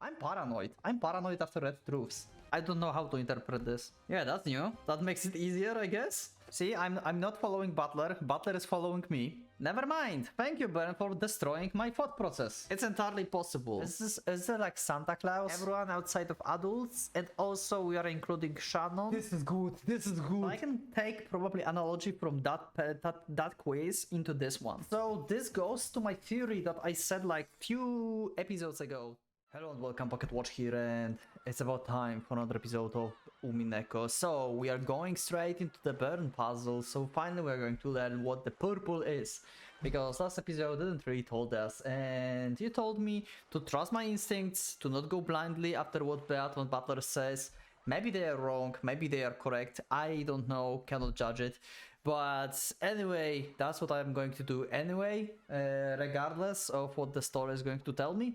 I'm paranoid. I'm paranoid after Red Truths. I don't know how to interpret this. Yeah, that's new. That makes it easier, I guess. See, I'm not following Butler. Butler is following me. Never mind. Thank you, Bern, for destroying my thought process. It's entirely possible. Is it like Santa Claus? Everyone outside of adults, and also we are including Shannon. This is good. This is good. I can take probably analogy from that quiz into this one. So this goes to my theory that I said like few episodes ago. Hello and welcome, PocketWatch here, and it's about time for another episode of Umineko. So we are going straight into the burn puzzle, so finally we're going to learn what the purple is. Because last episode didn't really told us, and you told me to trust my instincts, to not go blindly after what Beatman Butler says. Maybe they are wrong, maybe they are correct, I don't know, cannot judge it. But anyway, that's what I'm going to do anyway, regardless of what the story is going to tell me.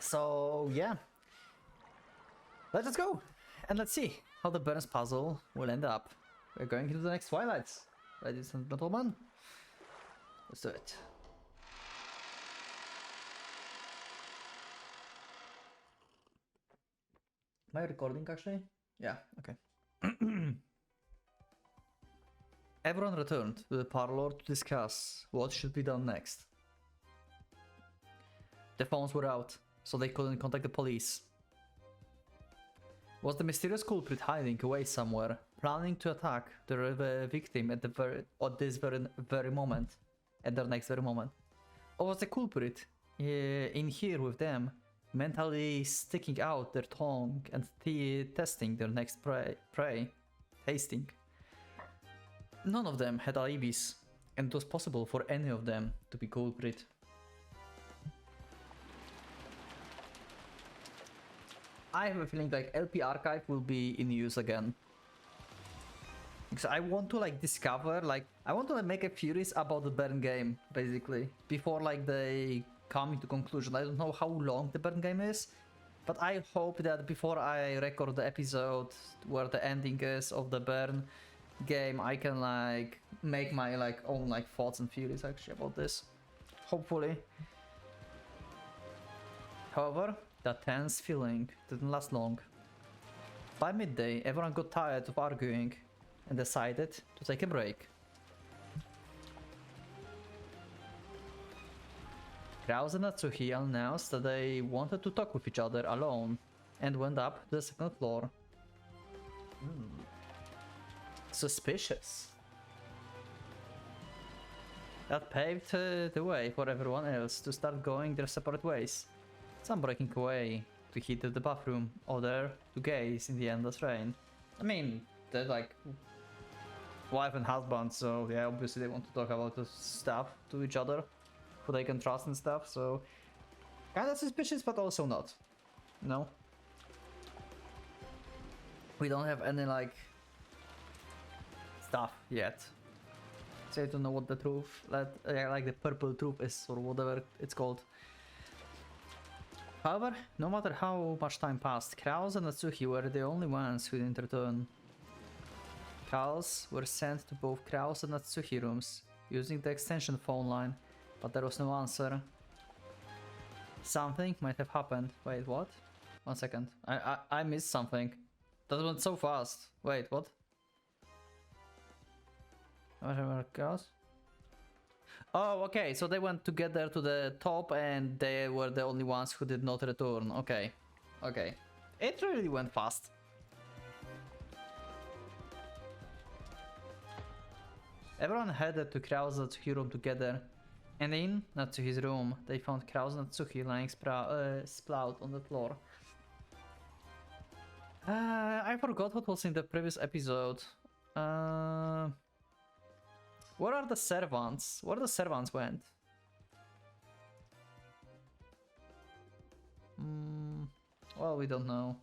So yeah, let's just go and let's see how the Burns puzzle will end up. We're going into the next Twilights, ladies and gentlemen. Let's do it. Am I recording actually? Yeah, okay. Everyone returned to the parlor to discuss what should be done next. The phones were out, so they couldn't contact the police. Was the mysterious culprit hiding away somewhere, planning to attack the victim at this very moment, at their next very moment? Or was the culprit in here with them, mentally sticking out their tongue and testing their next prey? Tasting. None of them had alibis, and it was possible for any of them to be culprit. I have a feeling like LP archive will be in use again. Because I want to like discover, like, I want to make a theories about the Burn game, basically. Before like they come into conclusion. I don't know how long the Burn game is. But I hope that before I record the episode where the ending is of the Burn game, I can like make my like own like thoughts and theories actually about this. Hopefully. However, that tense feeling didn't last long. By midday, everyone got tired of arguing and decided to take a break. Krause and Natsuhi announced that they wanted to talk with each other alone and went up to the second floor. Suspicious. That paved the way for everyone else to start going their separate ways. Some breaking away to heat the bathroom, other to gaze in the endless rain. I mean, they're like wife and husband, so yeah, obviously they want to talk about the stuff to each other, who they can trust and stuff, so kinda suspicious, but also not. No? We don't have any like stuff yet. So I don't know what the truth, like the purple truth is, or whatever it's called. However, no matter how much time passed, Krause and Natsuhi were the only ones who didn't return. Calls were sent to both Krause and Natsuhi rooms, using the extension phone line, but there was no answer. Something might have happened. Wait, what? 1 second. I missed something. That went so fast. Wait, what? Krause? Oh, okay, so they went together to the top and they were the only ones who did not return. Okay. Okay. It really went fast. Everyone headed to Krause and Natsuhi's room together. And in Natsuhi's room, they found Krause and Natsuhi lying sprawled on the floor. I forgot what was in the previous episode. Where are the servants? Where the servants went? Well, we don't know.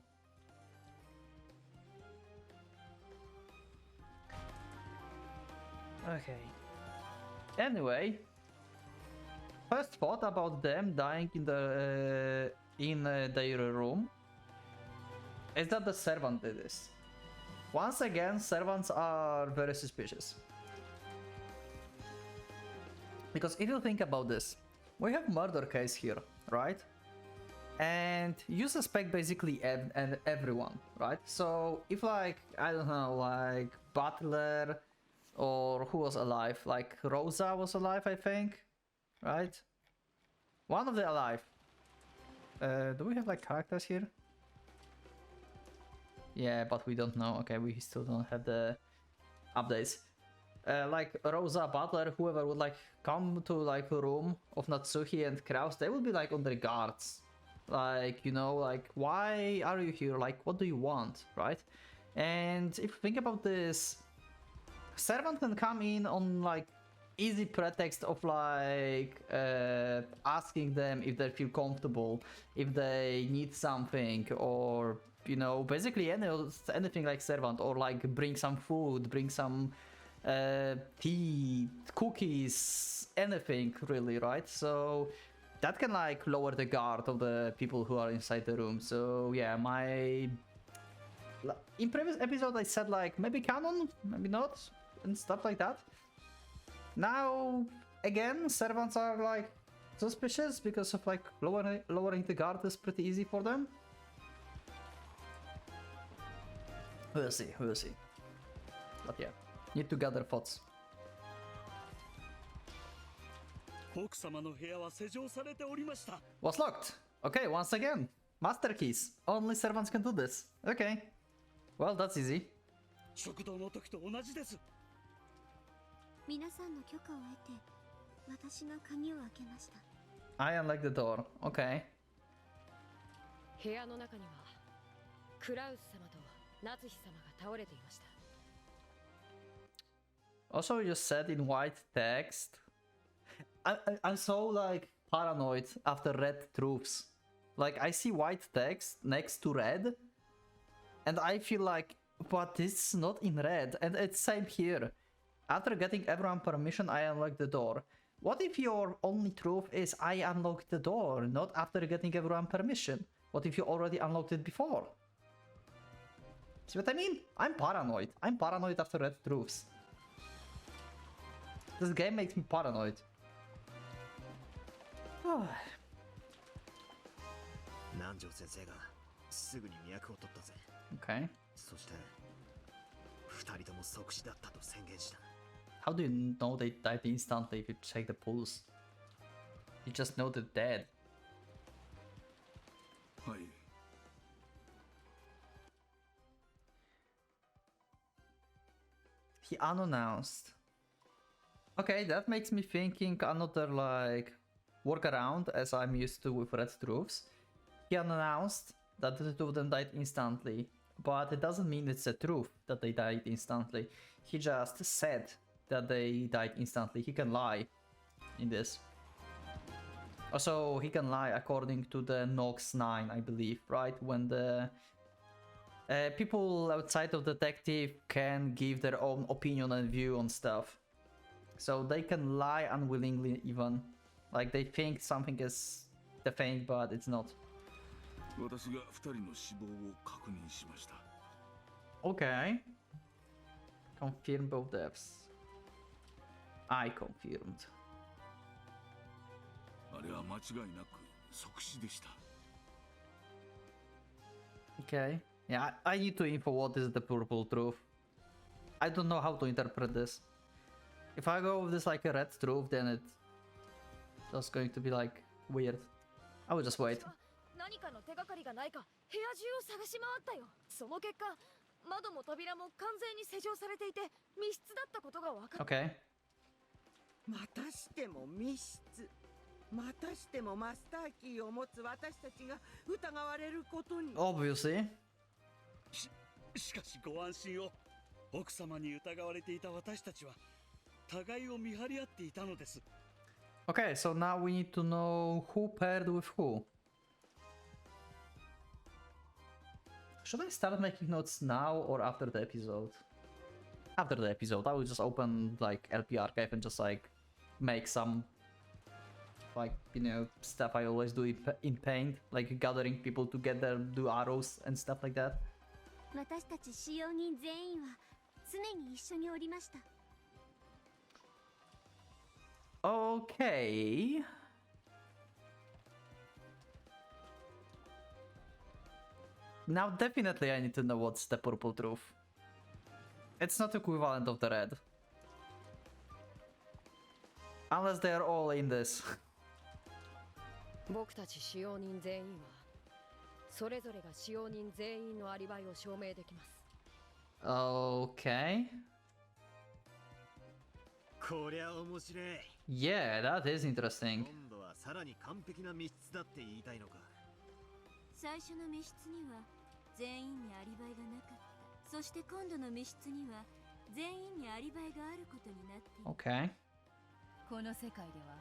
Okay. Anyway, first thought about them dying in their room is that the servant did this. Once again, servants are very suspicious. Because if you think about this, we have murder case here, right? And you suspect basically everyone, right? So if like, I don't know, like Butler or who was alive, like Rosa was alive, I think, right? One of the alive. Do we have like characters here? Yeah, but we don't know. Okay, we still don't have the updates. Like Rosa, Butler, whoever would like come to like a room of Natsuki and Kraus, they would be like on their guards. Like, you know, like, why are you here? Like, what do you want, right? And if you think about this, Servant can come in on like easy pretext of like asking them if they feel comfortable, if they need something, or you know, basically anything like Servant, or like bring some food, bring some tea, cookies, anything really, right? So that can like lower the guard of the people who are inside the room. So yeah, in previous episode I said like maybe canon, maybe not, and stuff like that. Now again, servants are like suspicious because of like lowering the guard is pretty easy for them. We'll see, we'll see. But yeah, need to gather thoughts. Was locked. Okay, once again. Master keys. Only servants can do this. Okay. Well, that's easy. I unlocked the door. Okay. Also, you said in white text. I'm so like paranoid after red truths. Like I see white text next to red, and I feel like, but this is not in red, and it's same here. After getting everyone permission, I unlock the door. What if your only truth is I unlocked the door, not after getting everyone permission? What if you already unlocked it before? See what I mean? I'm paranoid. I'm paranoid after red truths. This game makes me paranoid. Okay. How do you know they died instantly if you check the pulse? You just know they're dead. He unannounced. Okay, that makes me thinking another like workaround as I'm used to with red truths. He announced that the two of them died instantly, but it doesn't mean it's a truth that they died instantly. He just said that they died instantly. He can lie in this. Also, he can lie according to the Nox 9, I believe, right? When the people outside of detective can give their own opinion and view on stuff. So they can lie unwillingly even. Like they think something is the thing, but it's not. Okay. Confirm both deaths. I confirmed. Okay. Yeah, I need to info what is the purple truth. I don't know how to interpret this. If I go with this like a red truth, then it's just going to be like weird. I will just wait. Okay. Obviously. Okay, so now we need to know who paired with who. Should I start making notes now or after the episode? After the episode, I will just open like LP archive and just like make some like, you know, stuff I always do in Paint, like gathering people together, do arrows and stuff like that. Okay. now definitely I need to know what's the purple truth. It's not equivalent of the red. Unless they are all in this. 僕たち使用人全員はそれぞれが使用人全員のアリバイを証明できます。Okay. こりゃ面白い。Yeah, that is interesting. 今度はさらに完璧な密室だって言いたいのか。最初の密室には全員にアリバイがなかった。そして今度の密室には全員にアリバイがあることになっている。Okay. この世界では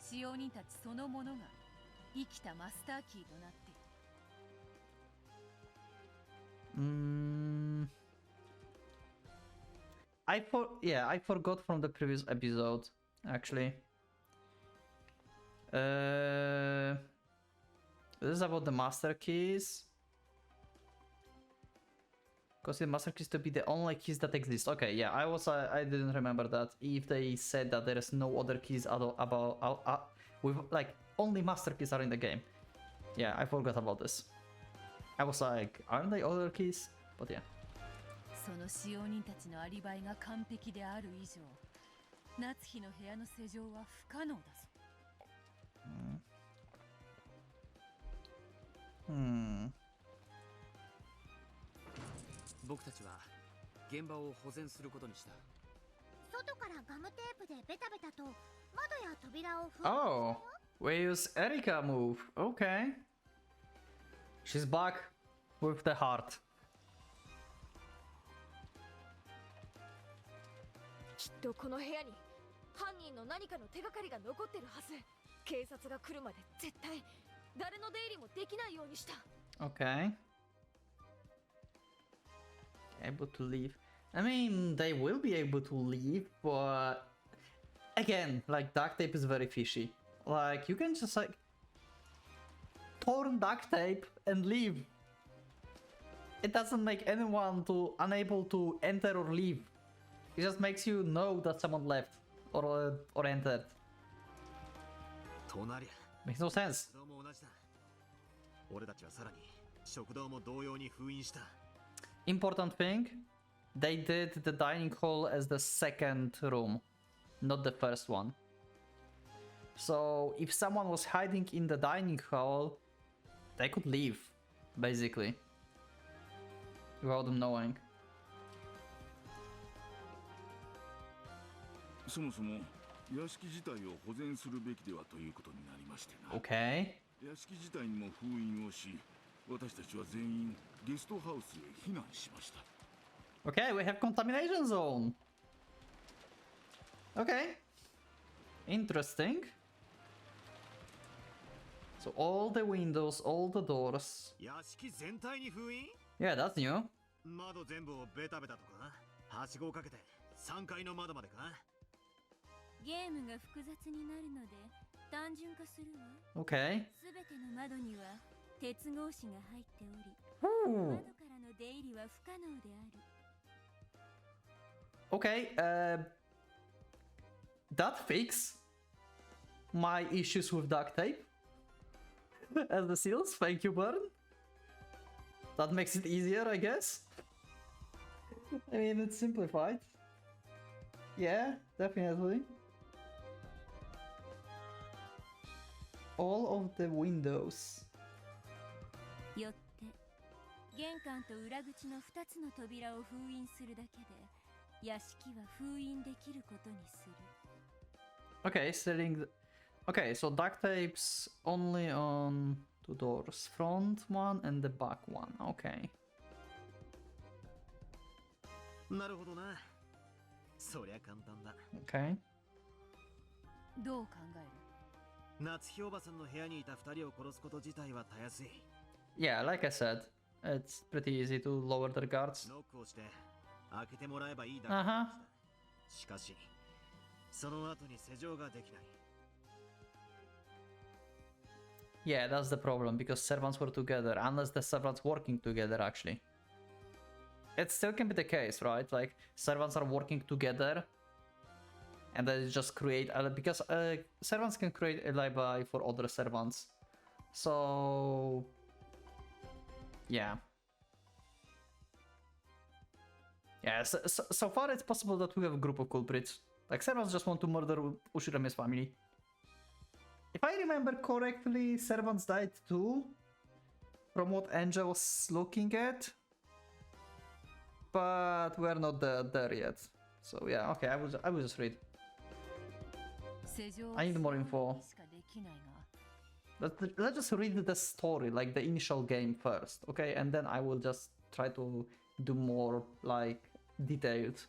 使用人たちそのものが生きたマスターキーとなっている。I forgot from the previous episode, actually. This is about the master keys. Because the master keys to be the only keys that exist. Okay, yeah, I didn't remember that. If they said that there is no other keys with like only master keys are in the game. Yeah, I forgot about this. I was like, aren't they other keys? But yeah. その使用人たちのアリバイが完璧である以上、夏日の部屋の施錠は不可能だぞ。僕たちは現場を保全することにした。外からガムテープでベタベタと窓や扉を封 Oh, we use Erika move. Okay. She's back with the heart. きっとこの部屋に犯人の何かの手がかりが残ってるはず。警察が来るまで絶対誰の出入りもできないようにした。Okay. Able to leave. I mean, they will be able to leave, but again, like duct tape is very fishy. Like you can just like torn duct tape and leave. It doesn't make anyone unable to enter or leave. It just makes you know that someone left or entered. Makes no sense. 俺たちはさらに食堂も同様に封印した。Important thing, they did the dining hall as the second room, not the first one. So if someone was hiding in the dining hall, they could leave, basically, without them knowing. そもそも屋敷自体を保全するべきではということになりましてな。Okay. 屋敷自体にも封印をし、私たちは全員ゲストハウスへ避難しました。Okay, we have contamination zone. Okay. Interesting. So all the windows, all the doors. 屋敷全体に封印？ Yeah, that's new. 窓全部をベタベタとか？はしごをかけて3階の窓までか？ゲームが複雑になるので単純化するわ。Okay. すべての窓には鉄格子が入っており、 Ooh. 窓からの出入りは不可能である。Okay, that fixes my issues with duct tape and the seals. Thank you, Burn. That makes it easier, I guess. I mean, it's simplified. Yeah, definitely. All of the windows. よって玄関と裏口の2つの扉を封印するだけで屋敷は封印できることにする。 Okay, okay, so duct tapes only on two doors, front one and the back one. Okay. なるほどな。そりゃ簡単だ。Okay. どう考える？夏日おばさんの部屋にいた2人を殺すこと自体はたやすい。Yeah, like I said, it's pretty easy to lower the guards. ノックをして開けてもらえばいいだけでした。しかし、その後に施錠ができない。Yeah, that's the problem, because servants were together, unless the servants working together, actually. It still can be the case, right? Like, servants are working together, and then just create, because servants can create a alibi for other servants. So, yeah, Yeah, so far it's possible that we have a group of culprits. Like, servants just want to murder Ushirami's family. If I remember correctly, servants died too, from what Angel was looking at. But we're not there yet. So yeah, okay, I will just read. I need more info. Let's just read the story, like the initial game first, okay? And then I will just try to do more, like, detailed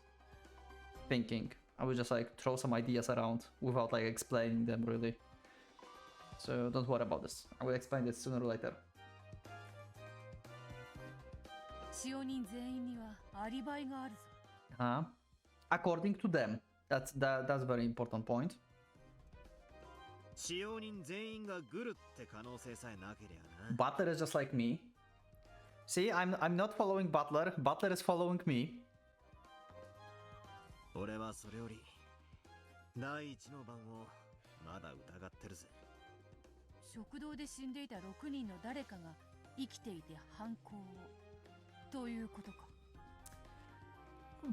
thinking. I will just, like, throw some ideas around without, like, explaining them, really. So don't worry about this. I will explain this sooner or later. According to them. That's a very important point. Butler is just like me. See, I'm not following Butler. Butler is following me.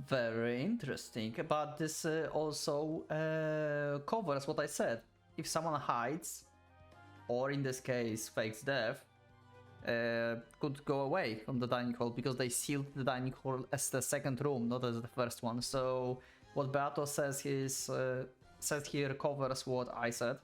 Very interesting, but this also covers what I said. If someone hides, or in this case fakes death, could go away from the dining hall because they sealed the dining hall as the second room, not as the first one. So what Beato says here covers what I said.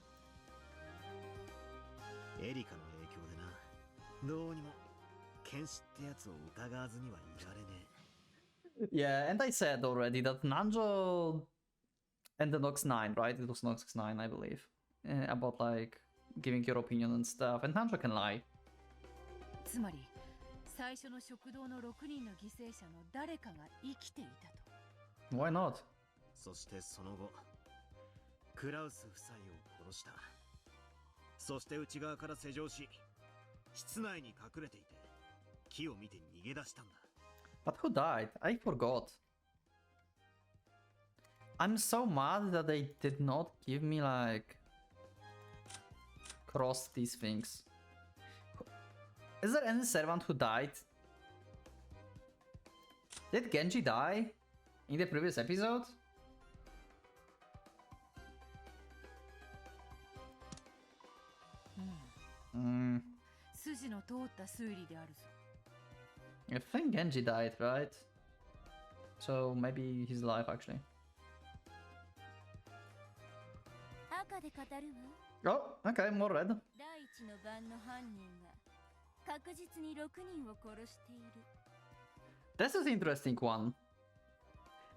Yeah, and I said already that Nanjo and the Nox 9, right? It was Nox 9, I believe. About, like, giving your opinion and stuff, and Nanjo can lie. Why not? But who died? I forgot. I'm so mad that they did not give me, like, cross these things. Is there any servant who died? Did Genji die in the previous episode? I think Genji died, right? So maybe he's alive actually. Oh, okay, more red. This is interesting one.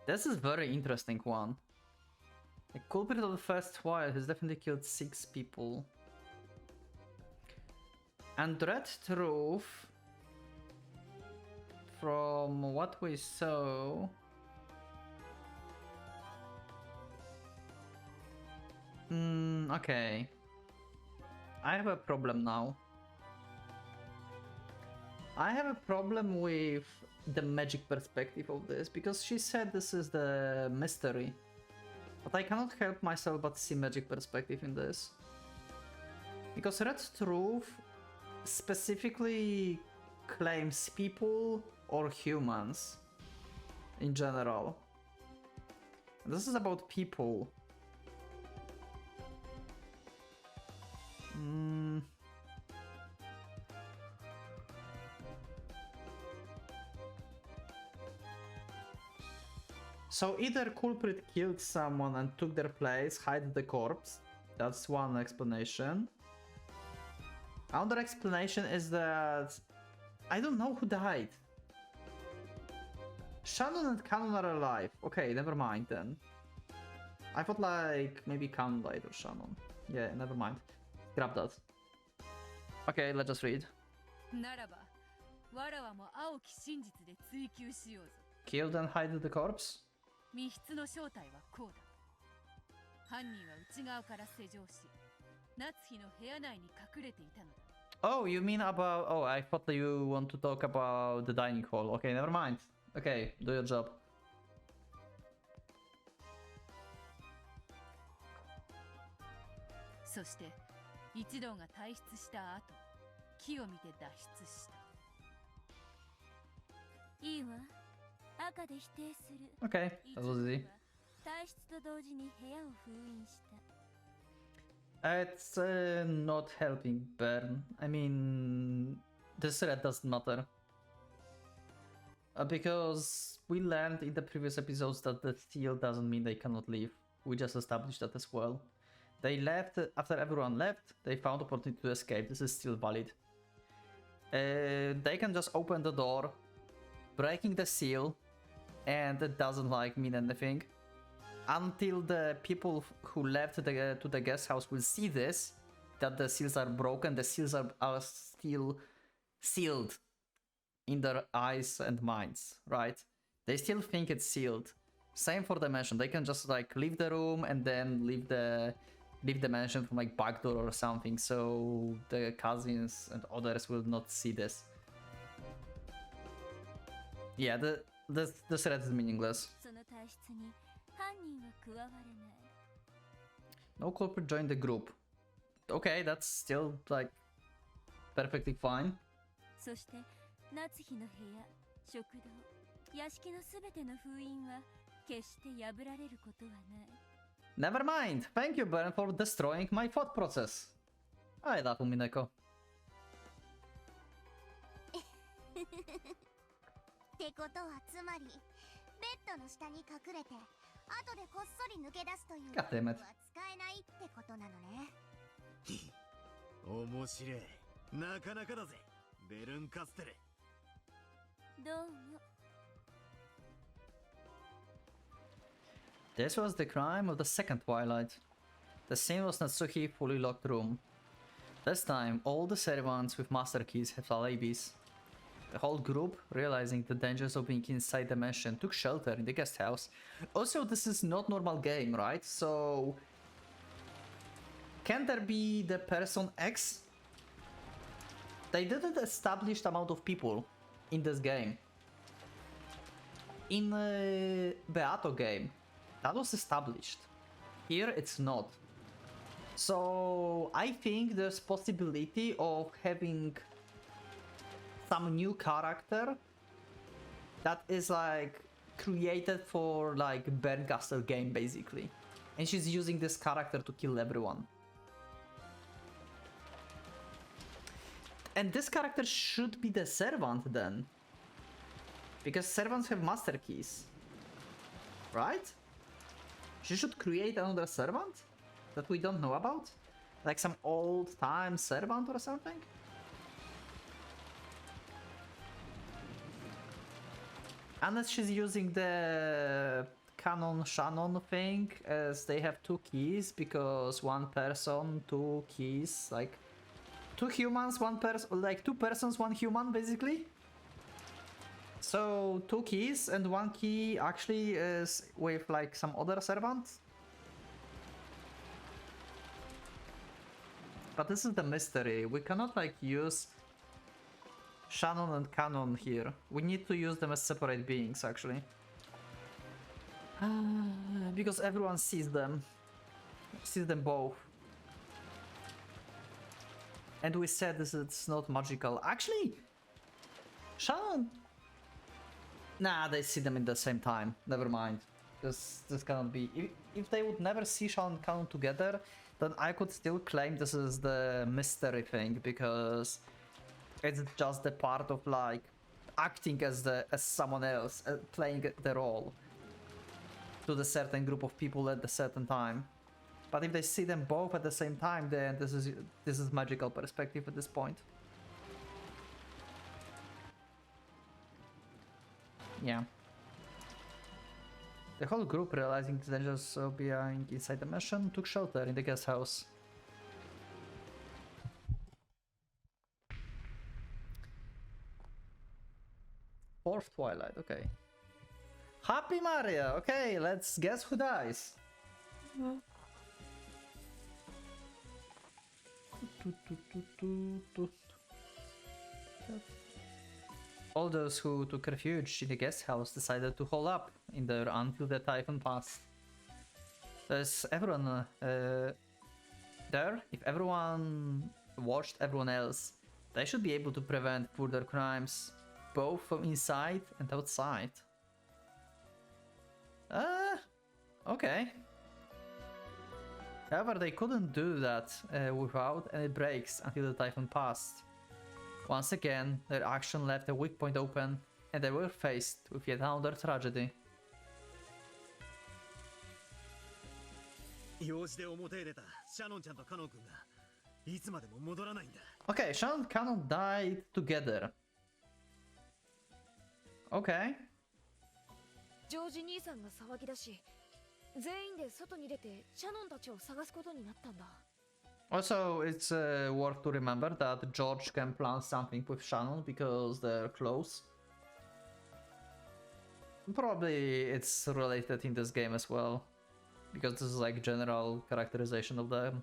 This is very interesting one. The culprit of the first trial has definitely killed 6 people. And Red Truth, from what we saw, okay. I have a problem now. I have a problem with the magic perspective of this, because she said this is the mystery. But I cannot help myself but see magic perspective in this. Because Red Truth specifically claims people or humans in general. This is about people. So either culprit killed someone and took their place, hide the corpse. That's one explanation. Another explanation is that I don't know who died. Shannon and Canon are alive. Okay, never mind then. I thought like maybe Canon died or Shannon. Yeah, never mind. Grab that. Okay, let's just read. Killed and hide the corpse? Oh, you mean about... Oh, I thought you want to talk about the dining hall. Okay, never mind. Okay, do your job. 中で否定する。 Okay, 一 that 部 was は easy. 退出と同時に部屋を封印した。 It's not helping Bern. I mean, this threat doesn't matter. Because we learned in the previous episodes that the seal doesn't mean they cannot leave. We just established that as well. They left after everyone left, they found opportunity to escape. This is still valid. They can just open the door, breaking the seal, and it doesn't like mean anything. Until the people who left to the guest house will see this, that the seals are broken, the seals are still sealed in their eyes and minds, right? They still think it's sealed. Same for the mansion. They can just like leave the room and then leave the mansion from like back door or something, so the cousins and others will not see this. Yeah, the threat is meaningless. その体質に犯人は加われない。 No culprit joined the group. Okay, that's still like perfectly fine. そして夏日の部屋、食堂、屋敷のすべての封印は決して破られることはない。 Never mind. Thank you, Bern, for destroying my thought process. I love Umineko. ってことはつまりベッドの下に隠れて後でこっそり抜け出すという God damn it. は使えないってことなのね。面白い。なかなかだぜ、ベルンカステル。どうも。 This was the crime of the second Twilight. The scene was Natsuki's fully locked room. This time, all the servants with master keys have alibis. The whole group, realizing the dangers of being inside the mansion, took shelter in the guest house. Also, this is not normal game, right? So... Can there be the person X? They didn't establish the amount of people in this game. In Beato game, that was established. Here it's not. So I think there's possibility of having some new character that is like created for like Berncaster game basically. And she's using this character to kill everyone. And this character should be the servant then. Because servants have master keys. Right? She should create another servant that we don't know about? Like some old time servant or something? Unless she's using the canon Shannon thing, as they have two keys, because one person, two keys, like two humans, one person, like two persons, one human, basically. So two keys, and one key actually is with like some other servant. But this is the mystery. We cannot like use Shannon and Canon here. We need to use them as separate beings actually. Because everyone sees them. Sees them both. And we said this is not magical. Actually, Shannon... Nah, they see them in the same time. Never mind. This cannot be... If they would never see Shannon and Canon together, then I could still claim this is the mystery thing, because it's just the part of like acting as someone else, playing the role to the certain group of people at the certain time. But if they see them both at the same time, then this is magical perspective at this point. Yeah. The whole group, realizing the dangers of being inside the mansion, took shelter in the guest house. Fourth Twilight, okay. Happy Mario! Okay, let's guess who dies. All those who took refuge in the guest house decided to hole up in there until the typhoon passed. There's everyone there. If everyone watched everyone else, they should be able to prevent further crimes, both from inside and outside. Okay. However, they couldn't do that without any breaks until the typhoon passed. Once again, their action left a weak point open, and they were faced with yet another tragedy. Okay, Shannon and Canon died together. Okay. ジョージ兄さんが騒ぎ出し、全員で外に出てシャノンたちを探すことになったんだ。Also, it's worth to remember that George can plan something with Shannon because they're close. Probably it's related in this game as well, because this is like general characterization of them.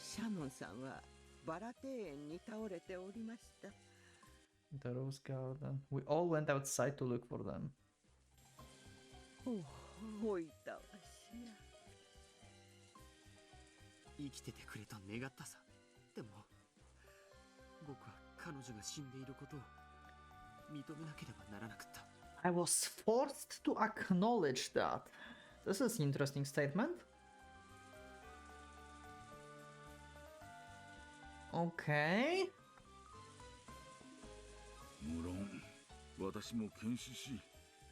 シャノンさんはバラ庭園に倒れておりました。The Rose Garden. We all went outside to look for them. おいたわしや。生きててくれと願ったさ。でも僕は彼女が死んでいることを認めなければならなかった。I was forced to acknowledge that. This is an interesting statement. Okay. 無論、私も検視し、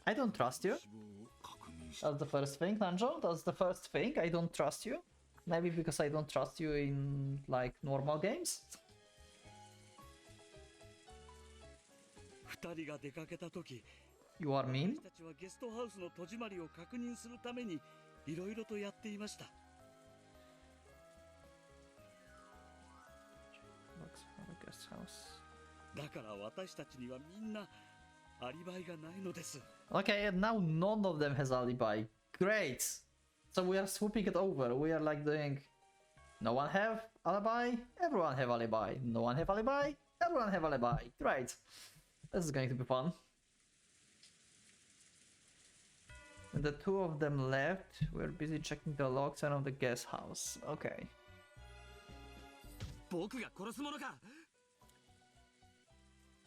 I don't trust you. 死亡を確認した。 That's the first thing, Nanjo. That's the first thing. I don't trust you. Maybe because I don't trust you in like normal games. 二人が出かけた時、 You are mean. 私たちはゲストハウスの戸締まりを確認するためにいろいろとやっていました。 Looks for a guest house. だから私たちにはみんなアリバイがないのです。 Okay, and now none of them has alibi. Great. So we are swooping it over. We are like doing. No one have alibi. Everyone have alibi. No one have alibi. Everyone have alibi. Great. This is going to be fun. When the two of them left, we were busy checking the logs around the guest house. Okay. 僕が殺すものか。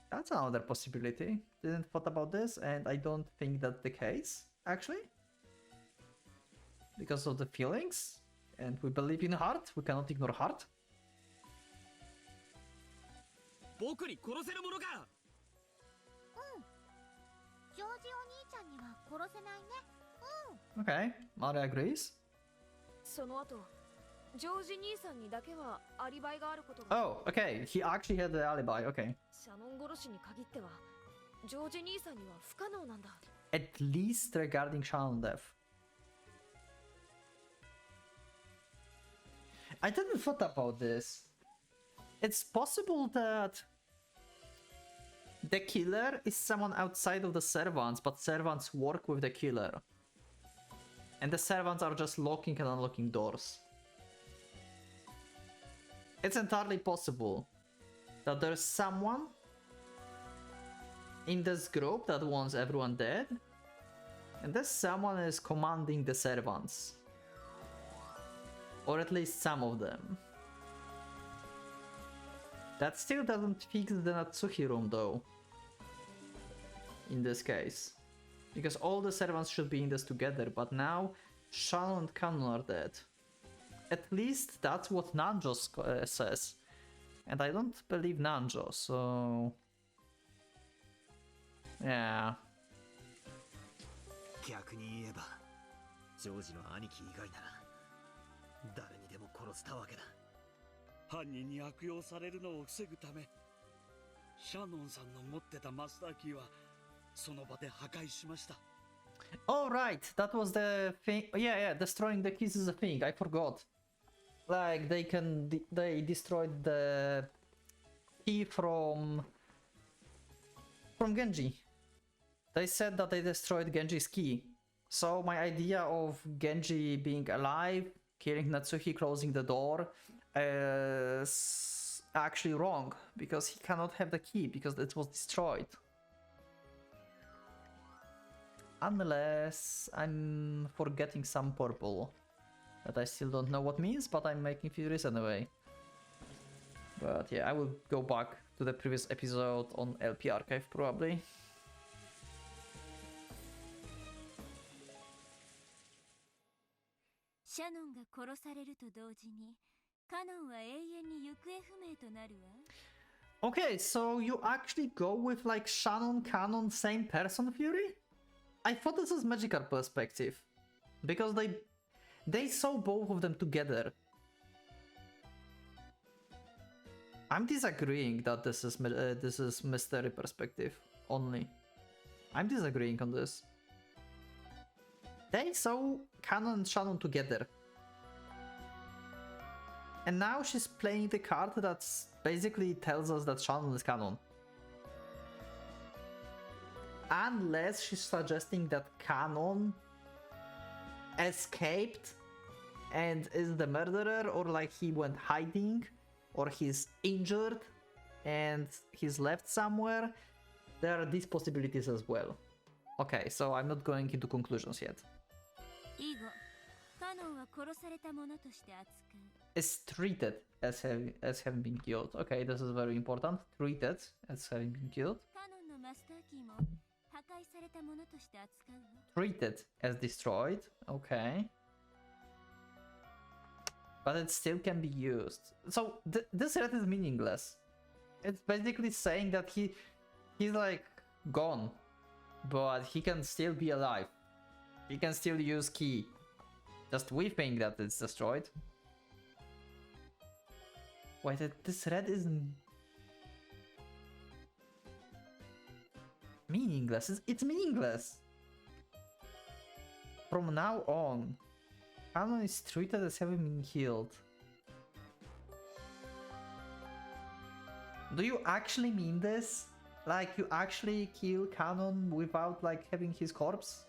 That's another possibility. Didn't thought about this, and I don't think that's the case, actually. Because of the feelings, and we believe in heart, we cannot ignore heart. 僕に殺せるものか。ジョージお兄ちゃんには殺せないね。Okay, Mario agrees. その後、ジョージ兄さんにだけはアリバイがあることが。 Oh, okay, he actually had the alibi, okay. シャノン殺しに限っては、ジョージ兄さんには不可能なんだ。At least regarding Shannon death. I didn't thought about this. It's possible that the killer is someone outside of the servants, but servants work with the killer. And the servants are just locking and unlocking doors. It's entirely possible that there's someone in this group that wants everyone dead, and this someone is commanding the servants. Or at least some of them. That still doesn't fix the Natsuki room though. In this case. Because all the servants should be in this together, but now Shannon and Canon are dead. At least that's what Nanjo says. And I don't believe Nanjo, so... Yeah. 逆に言えば、ジョージの兄貴以外なら誰にでも殺したわけだ。犯人に悪用されるのを防ぐため、シャノンさんの持ってたマスターキーはその場で破壊しました。 Oh right, that was the thing. Yeah, destroying the keys is a thing. I forgot. Like they destroyed the key from Genji. They said that they destroyed Genji's key. So my idea of Genji being alive, killing Natsuki, closing the door, is actually wrong, because he cannot have the key because it was destroyed. Unless I'm forgetting some purple that I still don't know what means, but I'm making theories anyway. But yeah, I will go back to the previous episode on LP archive probably. シャノンが殺されると同時にカノンは永遠に行方不明となるわ。 Okay, so you actually go with like Shannon, Canon, same person Fury? I thought this was magical perspective. Because they saw both of them together. I'm disagreeing that this is mystery perspective only. I'm disagreeing on this. They saw Canon and Shannon together. And now she's playing the card that basically tells us that Shannon is Canon. Unless she's suggesting that Canon escaped and is the murderer, or like he went hiding, or he's injured and he's left somewhere. There are these possibilities as well. Okay, so I'm not going into conclusions yet. 以後カノンは殺されたものとして扱う。 Is treated as having been killed. Okay, this is very important. Treated as having been killed. カノンのマスターキーも破壊されたものとして扱うわ。 Treated as destroyed. Okay. But it still can be used. So this threat is meaningless. It's basically saying that he's like gone, but he can still be alive. He can still use key. Just we think that it's destroyed. Wait, this thread is meaningless. It's meaningless. From now on, Canon is treated as having been killed. Do you actually mean this? Like, you actually kill Canon without like having his corpse?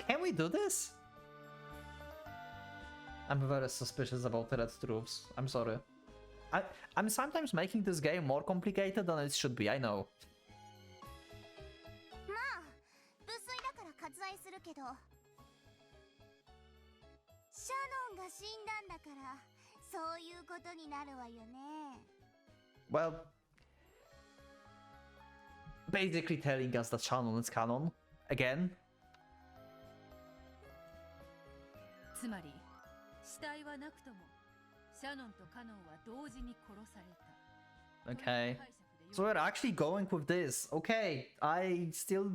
Can we do this? I'm very suspicious about red truths. I'm sorry. I'm sometimes making this game more complicated than it should be, I know. まあ無粋だから割愛するけどシャノンが死んだんだからそういうことになるわよね。 Well, basically telling us that Shannon is canon again. つまり死体はなくともシャノンとカノンは同時に殺された。 Okay. So we're actually going with this. Okay, I still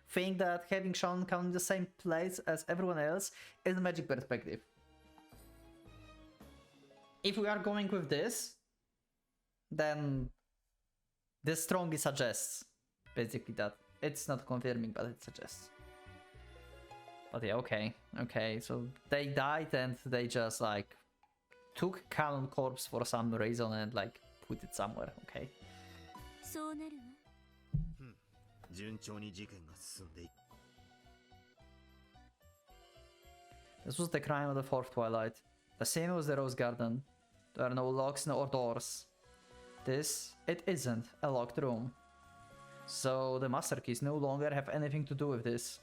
think that having Shannon count in the same place as everyone else is a magic perspective. If we are going with this, then this strongly suggests basically that it's not confirming, but it suggests. But yeah, okay, so they died and they just like took Canon corpse for some reason and like put it somewhere, okay. そうなるわ。順調に事件が進んでいく。 This was the crime of the fourth twilight. The same was the Rose Garden. There are no locks nor doors. This, it isn't a locked room. So the Master Keys no longer have anything to do with this.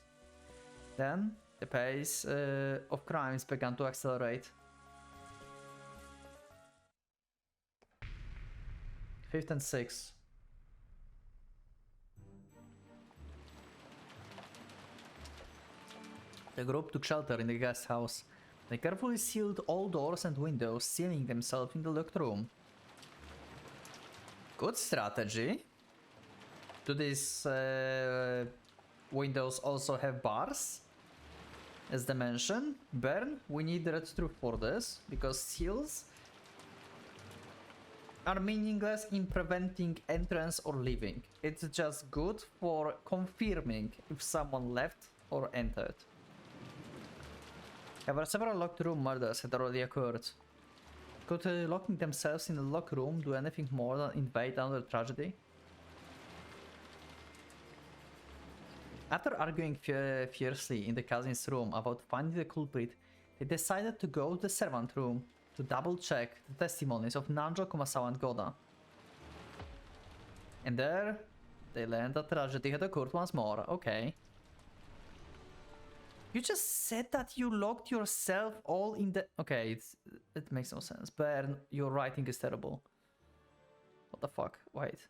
Then, the pace of crimes began to accelerate. 5th and 6th. The group took shelter in the guest house. They carefully sealed all doors and windows, sealing themselves in the locked room. Good strategy. Do these windows also have bars? As they mentioned, Bern, we need red truth for this, because seals are meaningless in preventing entrance or leaving. It's just good for confirming if someone left or entered. However, several locked room murders had already occurred. Could locking themselves in a locked room do anything more than invade another tragedy? After arguing fiercely in the cousin's room about finding the culprit, they decided to go to the servant room to double-check the testimonies of Nanjo, Kumasawa and Goda. And there, they learned that tragedy had occurred once more. Okay. You just said that you locked yourself all in the... Okay, it makes no sense. Bern, your writing is terrible. What the fuck? Wait.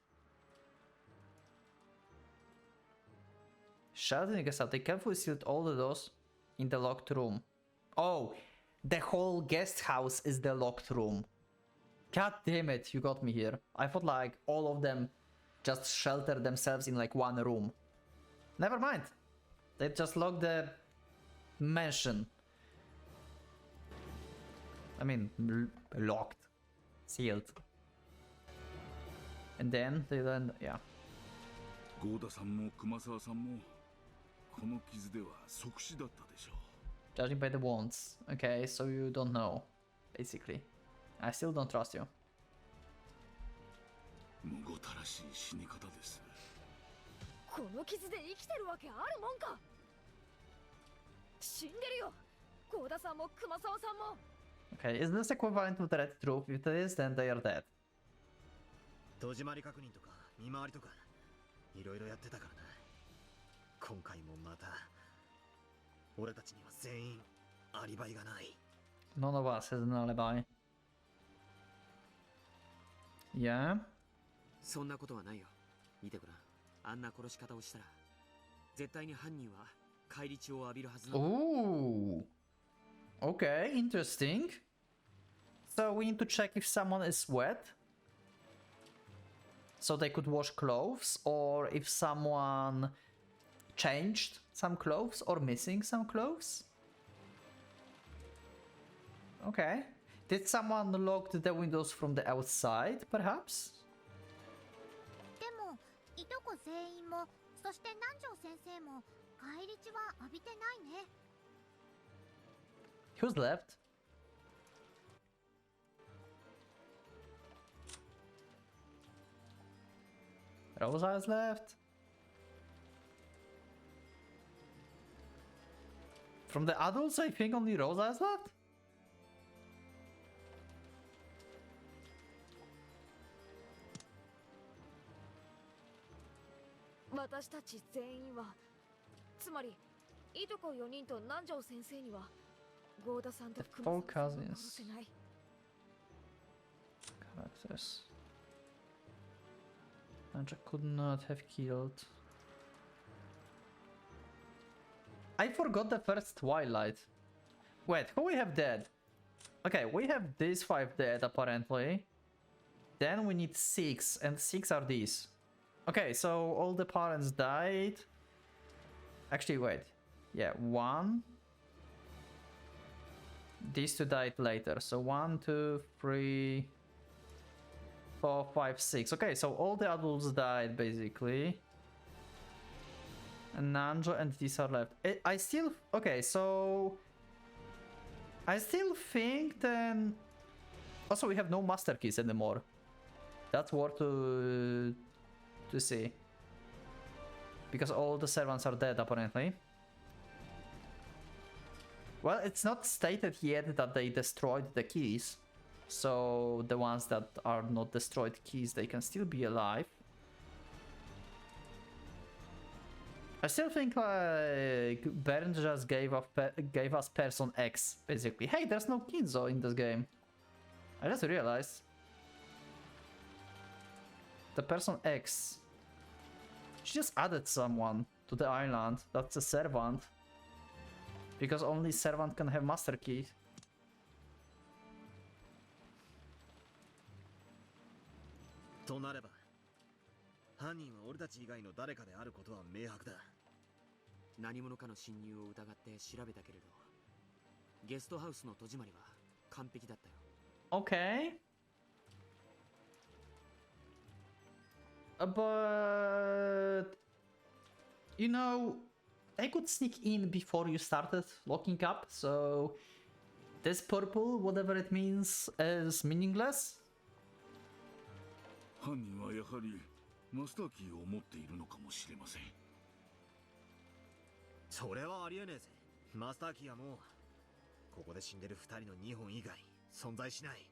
Sheldon and Gestapo, they carefully sealed all the doors in the locked room. Oh, the whole guest house is the locked room. God damn it, you got me here. I thought like all of them just shelter themselves in like one room. Never mind. They just locked the mansion. I mean, locked. Sealed. And then they then, yeah. ゴーダさんも熊沢さんもこの傷では即死だったでしょう。 Judging by the wounds. Okay, so you don't know, basically. I still don't trust you. むごたらしい死に方です。この傷で生きてるわけあるもんか。死んでるよ。ゴーダさんも熊沢さんも。Okay, is this equivalent to the red truth? If it is, then they are dead. 戸締まり確認とか見回りとかいろいろやってたからな。今回もまた俺たちには全員アリバイがない。 None of us has an alibi. Yeah? そんなことはないよ。見てごらん。あんな殺し方をしたら絶対に犯人は返り血を浴びるはずな。 Ooh. Okay, interesting. So we need to check if someone is wet. So they could wash clothes, or if someone changed some clothes or missing some clothes. Okay. Did someone lock the windows from the outside, perhaps? でもいとこ全員もそして南條先生も返り血は浴びてないね。 Who's left? Rosa is left. From the adults, I think only Rosa is left. 私たち全員は、つまりいとこ4人と南條先生にはゴーダさんと熊沢さんを殺せない。 Characters. Nanja could not have killed. I forgot the first Twilight. Wait, who we have dead? Okay, we have these 5 dead apparently. Then we need 6, and 6 are these. Okay, so all the parents died. Actually, wait. Yeah, 1. These 2 died later. So 1, 2, 3, 4, 5, 6. Okay, so all the adults died basically. And Nanjo and these are left. I still... Okay, so... I still think then... Also, we have no master keys anymore. That's worth to see. Because all the servants are dead, apparently. Well, it's not stated yet that they destroyed the keys. So the ones that are not destroyed keys, they can still be alive. I still think like Bern just gave us Person X, basically. Hey, there's no Kinzo in this game. I just realized. The Person X. She just added someone to the island. That's a servant. Because only servant can have master key.となれば、犯人は俺たち以外の誰かであることは明白だ。何者かの侵入を疑って調べたけれど、ゲストハウスの戸締まりは完璧だったよ。Okay. But you know, they could sneak in before you started locking up, so this purple, whatever it means, is meaningless. 犯人はやはりマスターキーを持っているのかもしれません。それはありえねえぜ。マスターキーはもうここで死んでる2人の2本以外存在しない。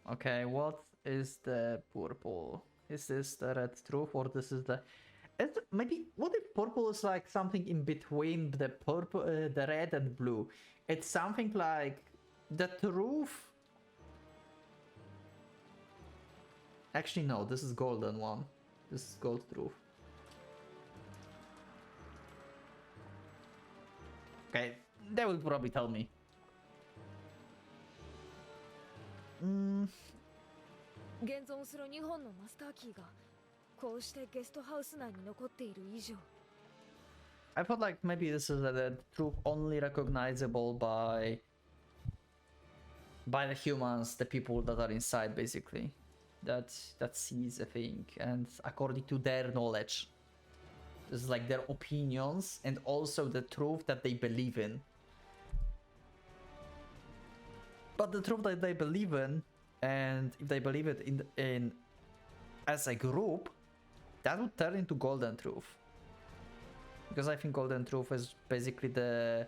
Okay, what is the purple? Is this the red truth or this is the... Maybe what if purple is like something in between the purple, the red and blue? It's something like the truth. Actually, no. This is golden one. This is gold truth. Okay, they will probably tell me. 現存する2本のマスターキーがこうしてゲストハウス内に残っている以上 I thought like maybe this is the truth only recognizable by the humans, the people that are inside, basically, that sees a thing, and according to their knowledge, this is like their opinions and also the truth that they believe in. But the truth that they believe in, and if they believe it in as a group, that would turn into golden truth. Because I think golden truth is basically the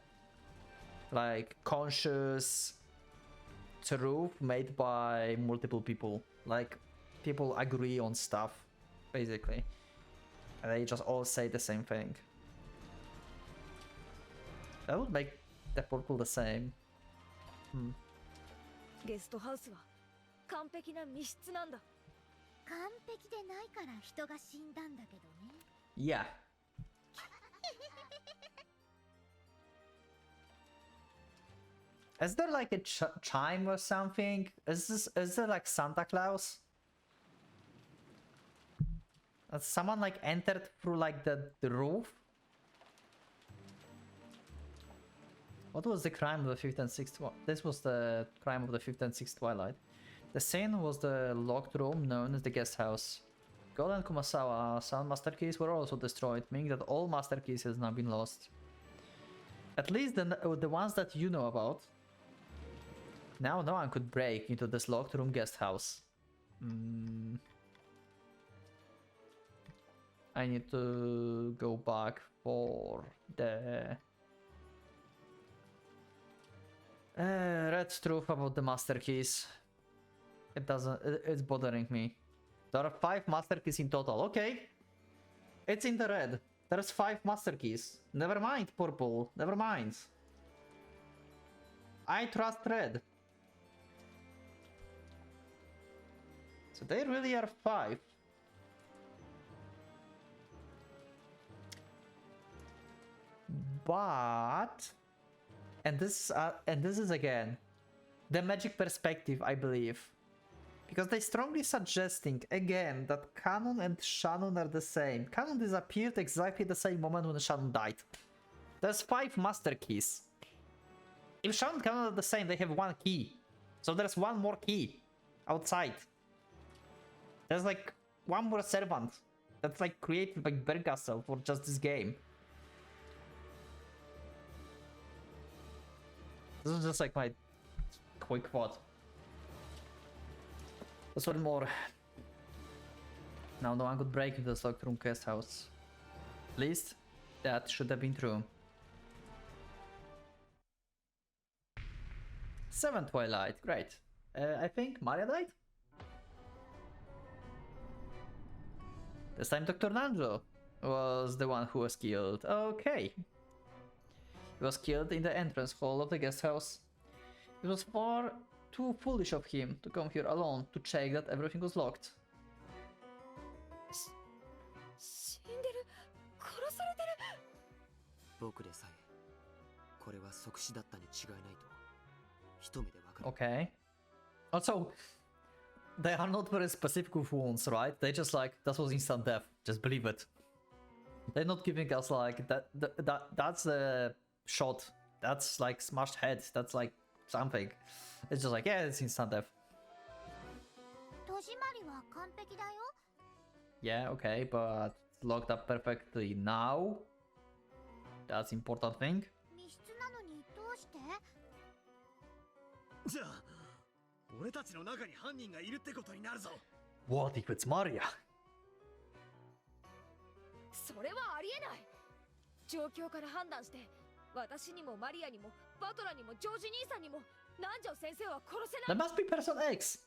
like conscious truth made by multiple people. Like people agree on stuff, basically, and they just all say the same thing. That would make the purple the same. ゲストハウスは完璧な密室なんだ完璧でないから人が死んだんだけどね Yeah. Is there like a chime or something? Is there like Santa Claus? Has someone like entered through like the roof? What was the crime of the 5th and 6th one? This was the crime of the 5th and 6th Twilight. The scene was the locked room known as the guest house. Gold and Kumasawa sound master keys were also destroyed, meaning that all master keys has now been lost. At least the ones that you know about. Now no one could break into this locked room guest house. I need to go back for the red truth about the master keys. It's bothering me. There are 5 master keys in total. Okay. It's in the red. There's 5 master keys. Never mind, purple. Never mind. I trust red. So they really are 5. But and this is again the magic perspective, I believe. Because they're strongly suggesting, again, that Canon and Shannon are the same. Canon disappeared exactly the same moment when Shannon died. There's 5 master keys. If Shannon and Canon are the same, they have 1 key. So there's 1 more key outside. There's like 1 more servant that's like created by Bergasel for just this game. This is just like my quick thought. There's 1 more. Now no one could break into the locked room guest house. At least that should have been true. 7th Twilight, great. I think Maria died? This time Dr. Nanjo was the one who was killed. Okay. He was killed in the entrance hall of the guest house. It was far too foolish of him to come here alone to check that everything was locked. 死んでる殺されてる僕でさえこれは即死だったに違いないと一目でわかる Okay. Also, they are not very specific with wounds, right? They just like, that was instant death. Just believe it. They're not giving us like, that's a shot. That's like smashed head. That's like something. It's just like, yeah, it's instant death. 戸締まりは完璧だよ Yeah, okay, but locked up perfectly now? That's important thing. 密室なのにどうして じゃあ俺たちの中に犯人がいるってことになるぞ What if it's Maria? それはありえない状況から判断して私にもマリアにもバトラにもジョージ兄さんにも南條先生は殺せない That must be Person X!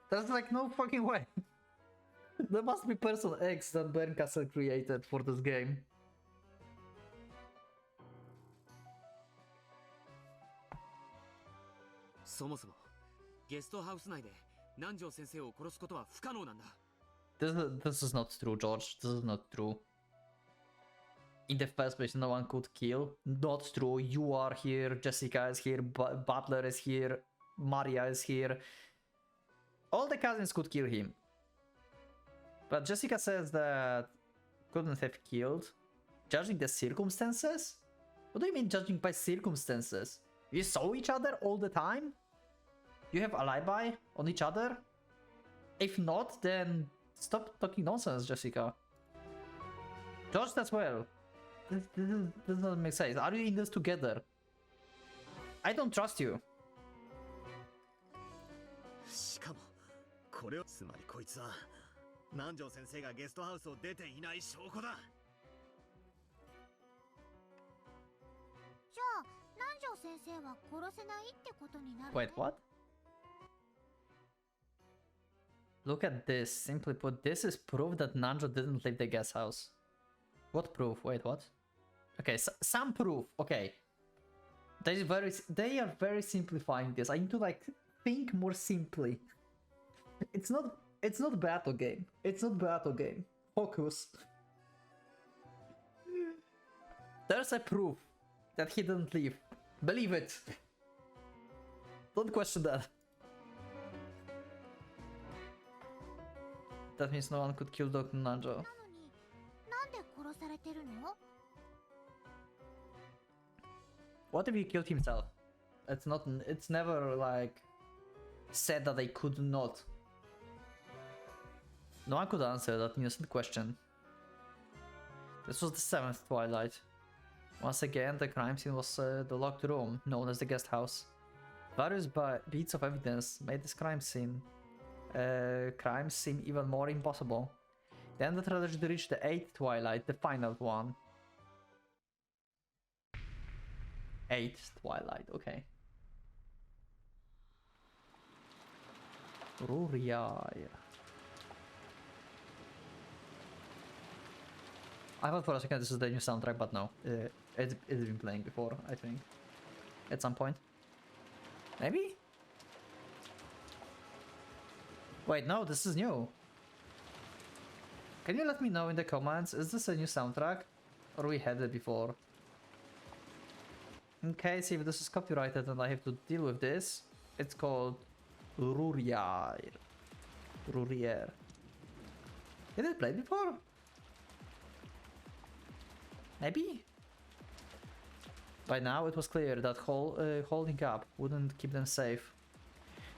There's like no fucking way. There must be Person X that Bernkastel created for this game. そもそもゲストハウス内で南條先生を殺すことは不可能なんだ。This is not true, George. This is not true. In the first place, no one could kill. Not true. You are here. Jessica is here. Butler is here. Maria is here. All the cousins could kill him. But Jessica says that couldn't have killed. Judging the circumstances? What do you mean judging by circumstances? You saw each other all the time? You have alibi on each other? If not, then stop talking nonsense, Jessica. George as well. This doesn't make sense. Are you in this together? I don't trust you. しかもこれをつまりこいつは南條先生がゲストハウスを出ていない証拠だ。じゃあ南條先生は殺せないってことになるね。 Wait, what? Look at this. Simply put, this is proof that Nanjo didn't leave the guest house. What proof? Wait, what? Okay, some proof. Okay. They are very simplifying this. I need to like think more simply. It's not battle game. It's not battle game. Focus. There's a proof that he didn't leave. Believe it. Don't question that. That means no one could kill Dr. Nanjo. なのになんで殺されてるの？ What if he killed himself? It's never like said that they could not. No one could answer that innocent question. This was the 7th Twilight. Once again, the crime scene was the locked room, known as the guest house. Various bits of evidence made this crime seem even more impossible. Then the tragedy reached the 8th Twilight, the final one. 8th Twilight, okay. Ruriai. I thought for a second this is the new soundtrack, but no. It's been playing before, I think. At some point. Maybe? Wait, no, this is new. Can you let me know in the comments, is this a new soundtrack? Or we had it before? In case if this is copyrighted and I have to deal with this, it's called Rurier. Rurier. Did it play before? Maybe? By now it was clear that holding up wouldn't keep them safe.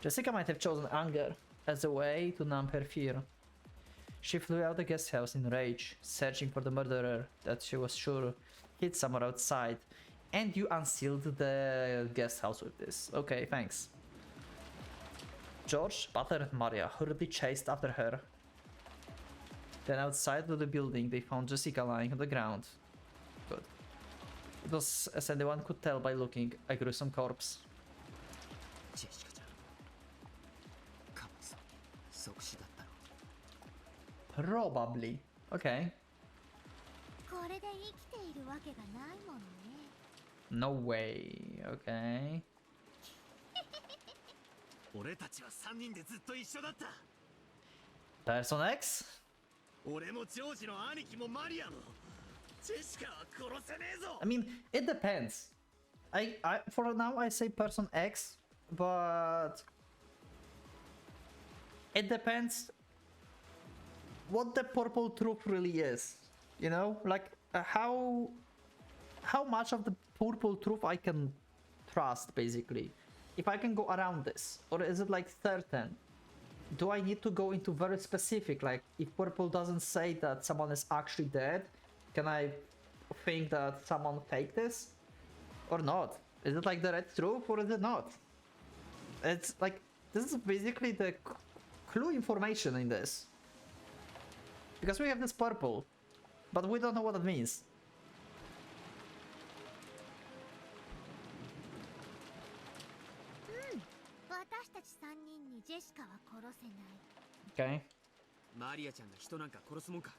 Jessica might have chosen anger as a way to numb her fear. She flew out the guest house in rage, searching for the murderer that she was sure hid somewhere outside. And you unsealed the guest house with this. Okay, thanks. George, Butler and Maria hurriedly chased after her. Then outside of the building they found Jessica lying on the ground. Good. It was, as anyone could tell by looking, a gruesome corpse. Probably. Okay. No way. Okay. 俺たちは3人でずっと一緒だった。 Person X? 俺もジョージの兄貴もマリアもジェシカは殺せねえぞ。 I mean, it depends. For now I say Person X, but it depends what the purple truth really is. You know, like how much of the purple truth I can trust, basically. If I can go around this, or is it like certain? Do I need to go into very specific, like if purple doesn't say that someone is actually dead, can I think that someone faked this? Or not? Is it like the red truth or is it not? It's like, this is basically the clue information in this. Because we have this purple, but we don't know what it means. Okay. マリアちゃんが人なんか殺すもんか。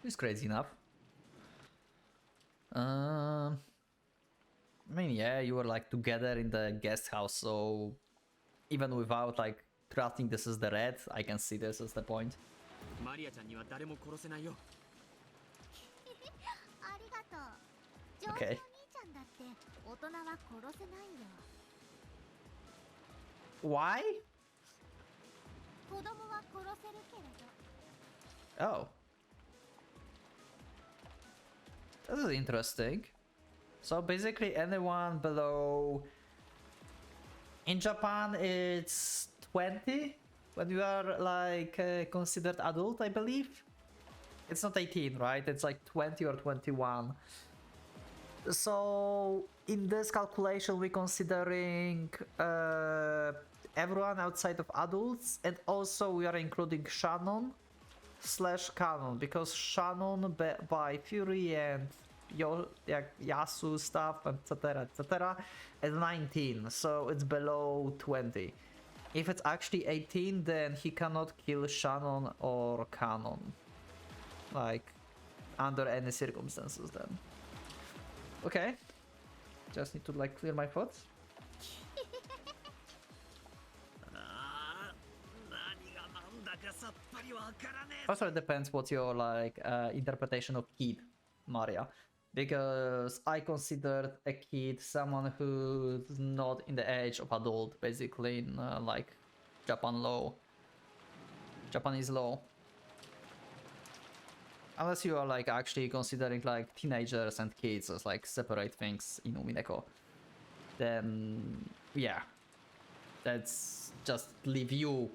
It's crazy enough. I mean, yeah, you were like together in the guest house, so even without like trusting this is the red, I can see this as the point. マリアちゃんには誰も殺せないよ。ありがとう。ジョージお兄ちゃんだって大人は殺せないよ。 Why? 子供は殺せるけれど。 Oh. This is interesting. So basically anyone below... In Japan it's 20 when you are like considered adult, I believe. It's not 18, right? It's like 20 or 21. So in this calculation we're considering everyone outside of adults, and also we are including Shannon / Canon, because Shannon by Fury and Yasu stuff, etc. is 19, so it's below 20. If it's actually 18, then he cannot kill Shannon or Canon, like under any circumstances. Then okay, just need to like clear my thoughts. Also, it depends what's your like interpretation of kid, Maria, because I considered a kid someone who's not in the age of adult, basically in like Japanese law. Unless you are like actually considering like teenagers and kids as like separate things in Umineko, then yeah, that's just leave you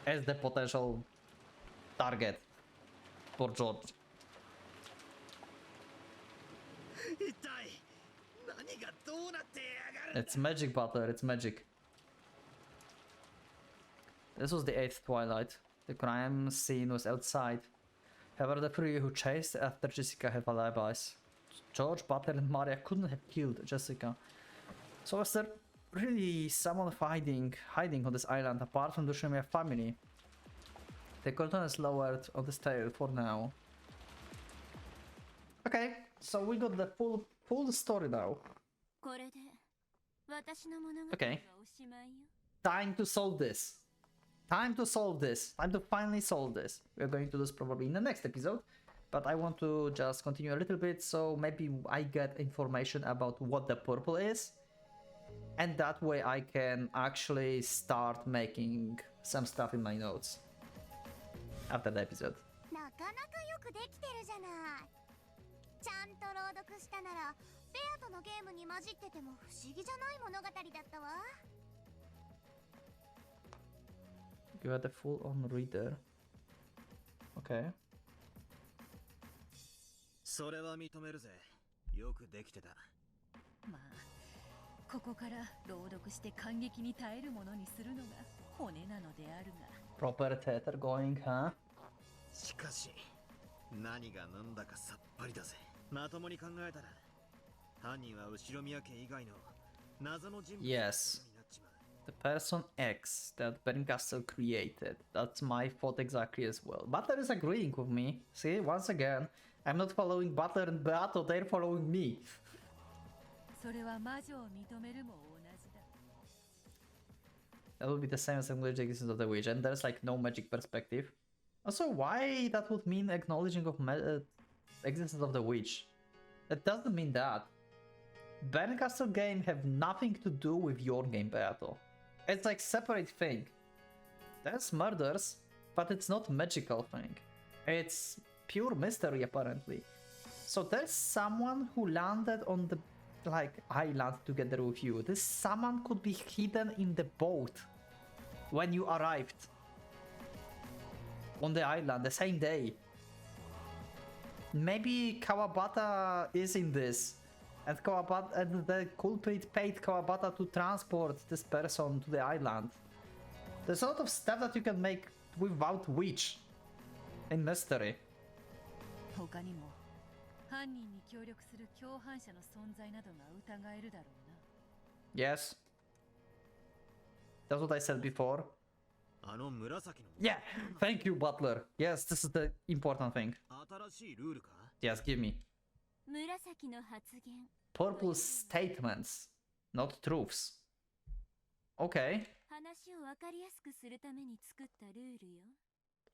as the potential target for George. It's magic, Butler, it's magic. This was the 8th Twilight. The crime scene was outside. However, the three who chased after Jessica have alibis. George, Butler and Maria couldn't have killed Jessica. So was there really someone hiding on this island apart from the Shumia family? The curtain is lowered on this tale for now. Okay, so we got the full story now. Okay. Time to solve this. Time to finally solve this. We're going to do this probably in the next episode, but I want to just continue a little bit, so maybe I get information about what the purple is, and that way I can actually start making some stuff in my notes after the episode. なかなかよくできてるじゃない。ちゃんと朗読したならベアとのゲームに混じってても不思議じゃない物語だったわ。 You had a full-on reader. Okay. それは認めるぜ。よくできてた。まあここから朗読して感激に耐えるものにするのが骨なのであるが。 Proper theater going, huh? しかし何が何だかさっぱりだぜ。まともに考えたら犯人は後宮家以外の謎の人物。 Yes. The person X that Berencastle created. That's my thought exactly as well. Butler is agreeing with me. See, once again, I'm not following Butler and Beato, they're following me. それは魔女を認めるも同じだ。 That would be the same as acknowledging existence of the witch, and there's like no magic perspective. Also, why that would mean acknowledging of existence of the witch? That doesn't mean that. Berencastle game have nothing to do with your game, Beato. It's like separate thing. There's murders, but it's not magical thing. It's pure mystery apparently. So there's someone who landed on the like island together with you. This someone could be hidden in the boat when you arrived on the island the same day. Maybe Kawabata is in this. And the culprit paid Kawabata to transport this person to the island. There's a lot of stuff that you can make without witch in mystery. 他にも犯人に協力する共犯者の存在などが疑えるだろうな。 Yes. That's what I said before. あの紫の Yeah, thank you, Butler. Yes, this is the important thing. 新しいルールか Yes, give me. 紫の発言 Purple statements, not truths. Okay. 話を分かりやすくするために作ったルールよ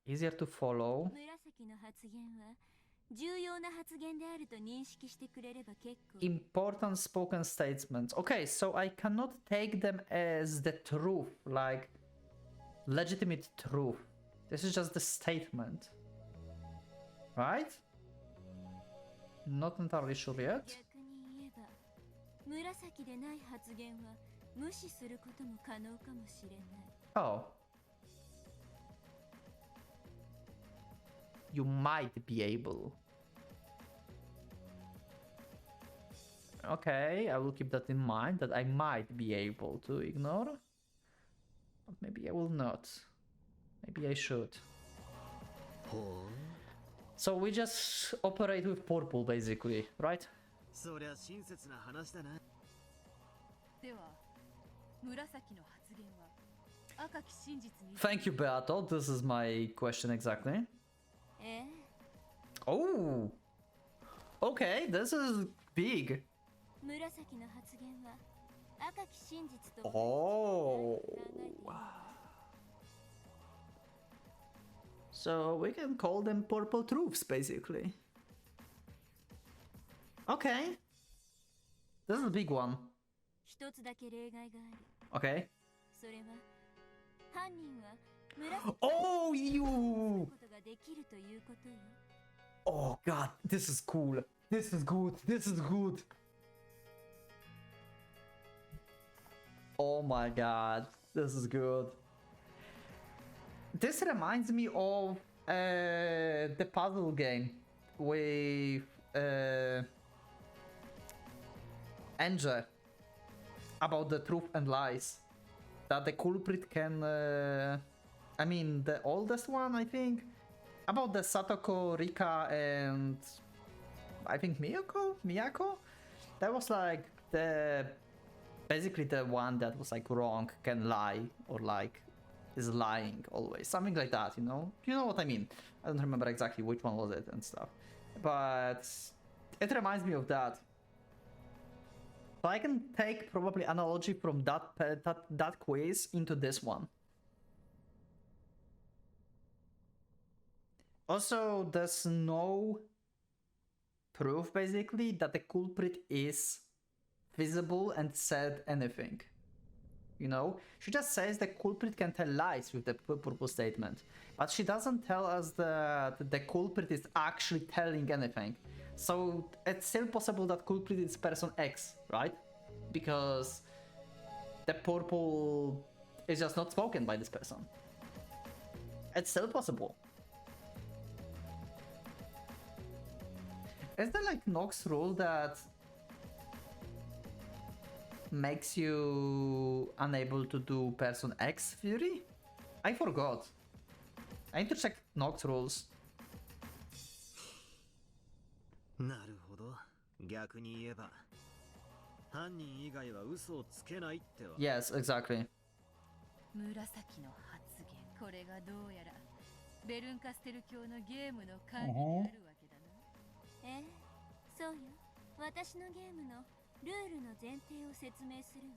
Easier to follow. 紫の発言は重要な発言であると認識してくれれば結構 Important spoken statements. Okay, so I cannot take them as the truth, like legitimate truth. This is just the statement. Right? Not entirely sure yet. 逆に言えば紫でない発言は無視することも可能かもしれない Oh. You might be able. Okay, I will keep that in mind, that I might be able to ignore. But maybe I will not. Maybe I should. ほ So we just operate with purple, basically, right? そりゃ親切な話だなでは紫の発言は赤き真実に Thank you, Beato. This is my question exactly. ええ Oh! Okay, this is big. 紫の発言は赤き真実と Oh. 考えています So we can call them purple truths, basically. Okay. This is a big one. 一つだけ例外がある Okay. それは犯人は紫 Oh, you! ことができるということよ Oh god, this is cool. This is good. This is good. Oh my god, this is good. This reminds me of the puzzle game with Enge about the truth and lies. That the culprit can, I mean, the oldest one, I think, about the Satoko, Rika, and I think Miyako. That was like the basically the one that was like wrong can lie or like is lying always, something like that, you know what I mean. I don't remember exactly which one was it and stuff, but it reminds me of that. So I can take probably analogy from that quiz into this one. Also, there's no proof basically that the culprit is visible and said anything. You know, she just says the culprit can tell lies with the purple statement, but she doesn't tell us that the culprit is actually telling anything. So it's still possible that culprit is person X, right? Because the purple is just not spoken by this person. It's still possible. Is there like Nox rule that makes you unable to do person X Fury? I forgot. I need to check Nox rules. なるほど逆に言えば犯人以外は嘘をつけないってわ Yes, exactly. 紫の発言これがどうやらベルンカステル教のゲームの管理であるわけだなええそうよ私のゲームのルールの前提を説明する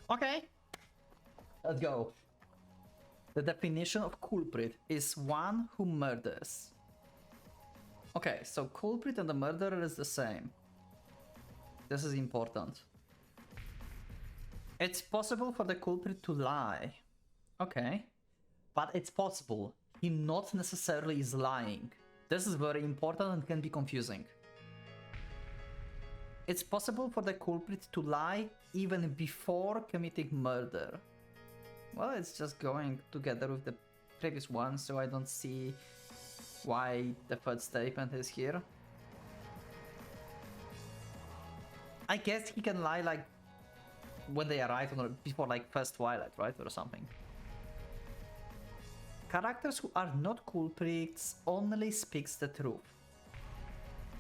わ Okay. Let's go. The definition of culprit is one who murders. Okay, so culprit and the murderer is the same. This is important. It's possible for the culprit to lie. Okay. But it's possible. He not necessarily is lying. This is very important and can be confusing. It's possible for the culprit to lie even before committing murder. Well, it's just going together with the previous one, so I don't see why the third statement is here. I guess he can lie like when they arrive or before like first twilight, right? Or something. Characters who are not culprits only speaks the truth.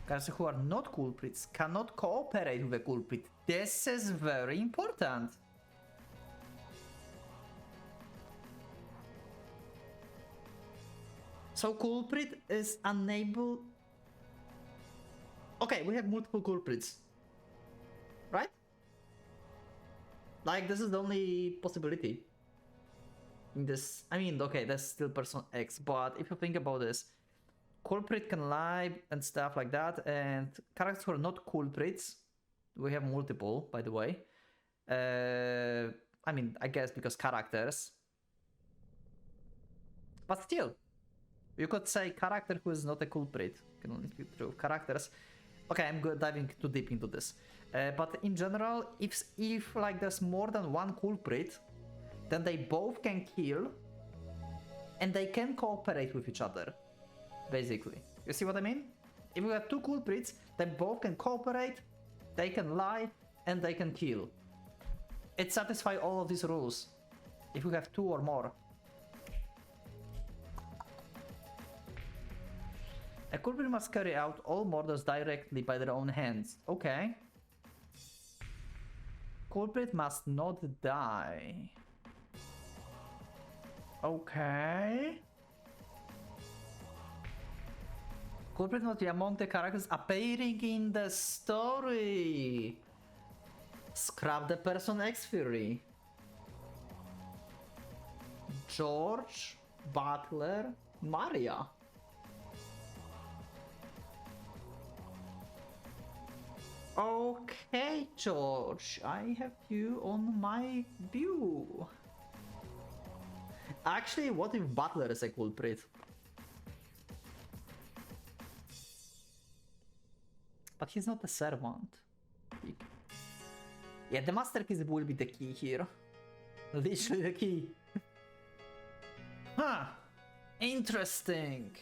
Characters who are not culprits cannot cooperate with the culprit. This is very important. So culprit is unable. Okay, we have multiple culprits, right? Like this is the only possibility in this. I mean, okay, that's still person X, but if you think about this, culprit can lie and stuff like that, and characters who are not culprits, we have multiple, by the way. I mean, I guess because characters, but still, you could say character who is not a culprit can only be true. Characters. Okay, I'm diving too deep into this. But in general, if like there's more than one culprit, then they both can kill, and they can cooperate with each other. Basically, you see what I mean? If we have two culprits, they both can cooperate, they can lie, and they can kill. It satisfies all of these rules. If we have two or more. A culprit must carry out all murders directly by their own hands. Okay. Culprit must not die. Okay. Culprit must be among the characters appearing in the story. Scrap the person X theory. George, Butler, Maria. Okay, George, I have you on my view. Actually, what if Butler is a culprit? But he's not a servant. Yeah, the masterpiece will be the key here. Literally the key. Huh. Interesting.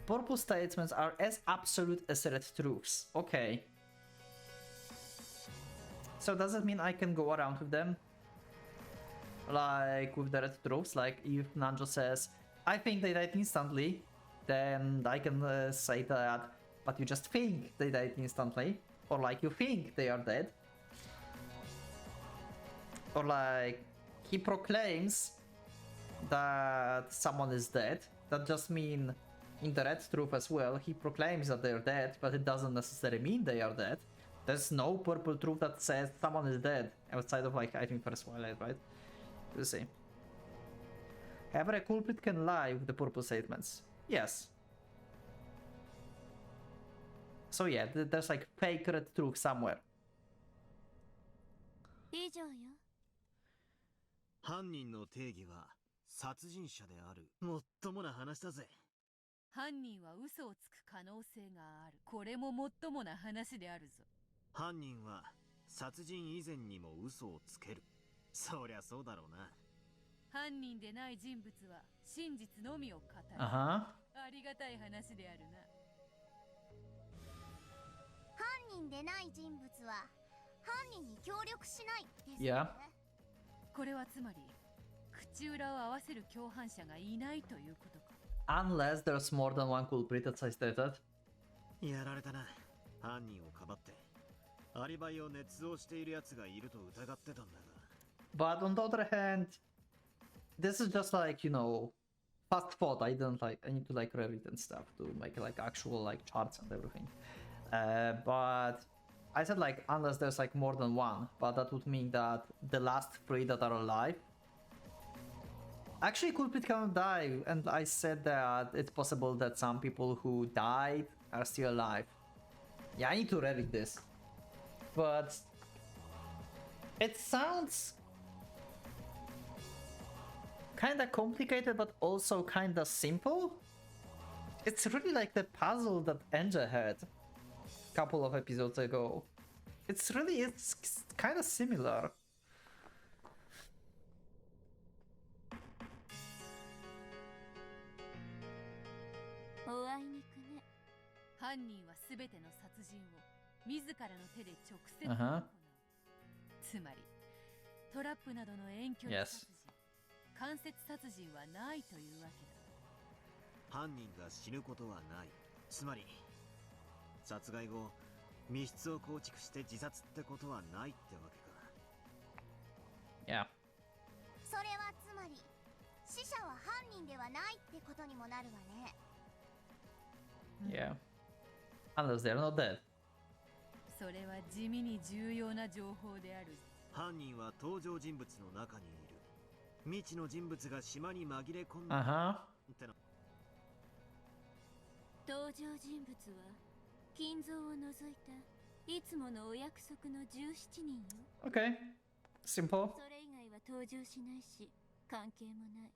Purpose statements are as absolute as red truths. Okay. So does it mean I can go around with them? Like with the red truths? Like if Nanjo says, I think they died instantly, then I can say that, but you just think they died instantly. Or like you think they are dead. Or like he proclaims that someone is dead. That just means in the red truth as well, he proclaims that they're dead, but it doesn't necessarily mean they are dead. There's no purple truth that says someone is dead outside of like I think first Twilight, right? You see. However, a culprit can lie with the purple statements. Yes. So yeah, there's like fake red truth somewhere. 以上よ。犯人の定義は殺人者である。もっともな話だぜ。犯人は嘘をつく可能性がある。これももっともな話であるぞ。犯人は殺人以前にも嘘をつける。そりゃそうだろうな。犯人でない人物は真実のみを語る。ありがたい話であるな。犯人でない人物は犯人に協力しないですね。Yeah. これはつまり口裏を合わせる共犯者がいないということか。Unless there's more than one culprit, as I stated. やられたな。犯人をかばってアリバイを捏造している奴がいると疑ってたんだが。But on the other hand, this is just like, you know, fast thought. I need to like read it and stuff to make like actual like charts and everything. But I said like unless there's like more than one, but that would mean that the last three that are alive. Actually, culprit cannot die, and I said that it's possible that some people who died are still alive. Yeah, I need to read this. But it sounds kinda complicated, but also kinda simple. It's really like the puzzle that Enja had a couple of episodes ago. It's kinda similar. Yes. 間接殺人はないというわけだ。犯人が死ぬことはない。つまり殺害後密室を構築して自殺ってことはないってわけか。Yeah. それはつまり死者は犯人ではないってことにもなるわね。 Yeah. Unless they're not dead. それは地味に重要な情報である。犯人は登場人物の中にいる。未知の人物が島に紛れ込んだ Uh-huh. っての。登場人物は金蔵を除いたいつものお約束の17人よ。 Okay. Simple. それ以外は登場しないし関係もない。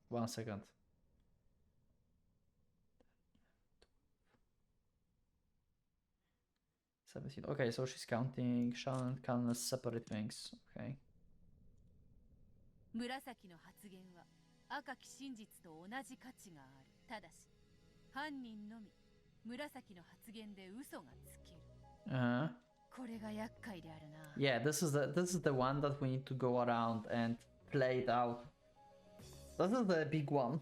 1 second. Okay, so she's counting Shannon can separate things. Okay. 紫の発言は赤き真実と同じ価値がある。ただし犯人のみ紫の発言で嘘がつける。 Uh-huh. これが厄介であるな。 Yeah, this is the one that we need to go around and play it out. This is the big one.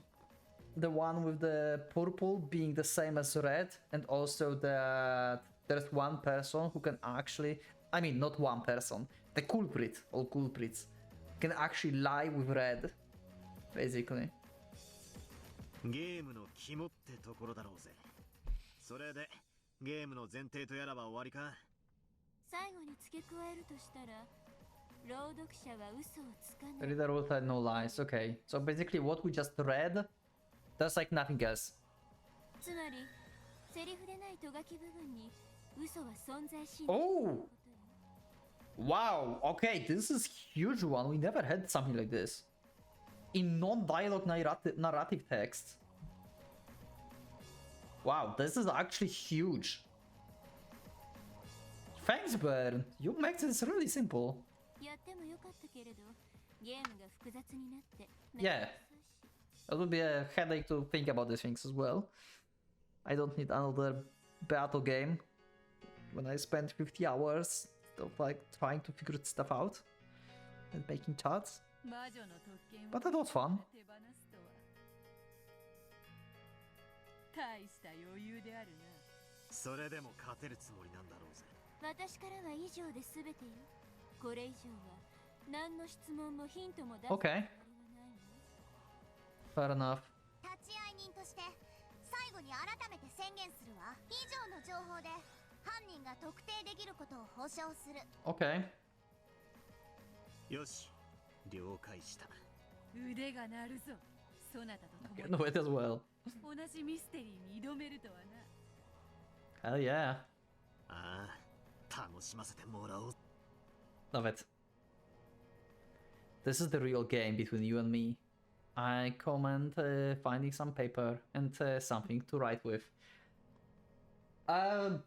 The one with the purple being the same as red, and also that there's one person who can actually, I mean not one person, the culprit, all culprits, can actually lie with red, basically. ゲームの肝ってところだろうぜ。それでゲームの前提とやらは終わりか。最後に付け加えるとしたら朗読者は嘘をつかない。 Reader will tell no lies. Okay, so basically what we just read, there's like nothing else. つまりセリフでないト書き部分に嘘は存在しない。 Oh! Wow, okay, this is huge one. We never had something like this. In non-dialogue narrative text. Wow, this is actually huge. Thanks, Bern. You make this really simple. やってもよかったけれどゲームが複雑になって Yeah. It would be a headache to think about these things as well. I don't need another battle game when I spend 50 hours of like trying to figure stuff out and making charts. 魔女の特権を But that was fun. 手放すとは大した余裕であるな。それでも勝てるつもりなんだろうぜ。私からは以上で全てよ。これ以上は何の質問もヒントも出す Okay. Fair enough. 立ち会い人として最後に改めて宣言するわ。以上の情報で犯人が特定できることを保証する。 Okay. よし、了解した。腕が鳴るぞ。そなたと共 Get に no it as well. 同じミステリーに挑めるとはな。 Hell yeah. ああ、楽しませてもらおう。 Love it. This is the real game between you and me. I comment finding some paper and something to write with. After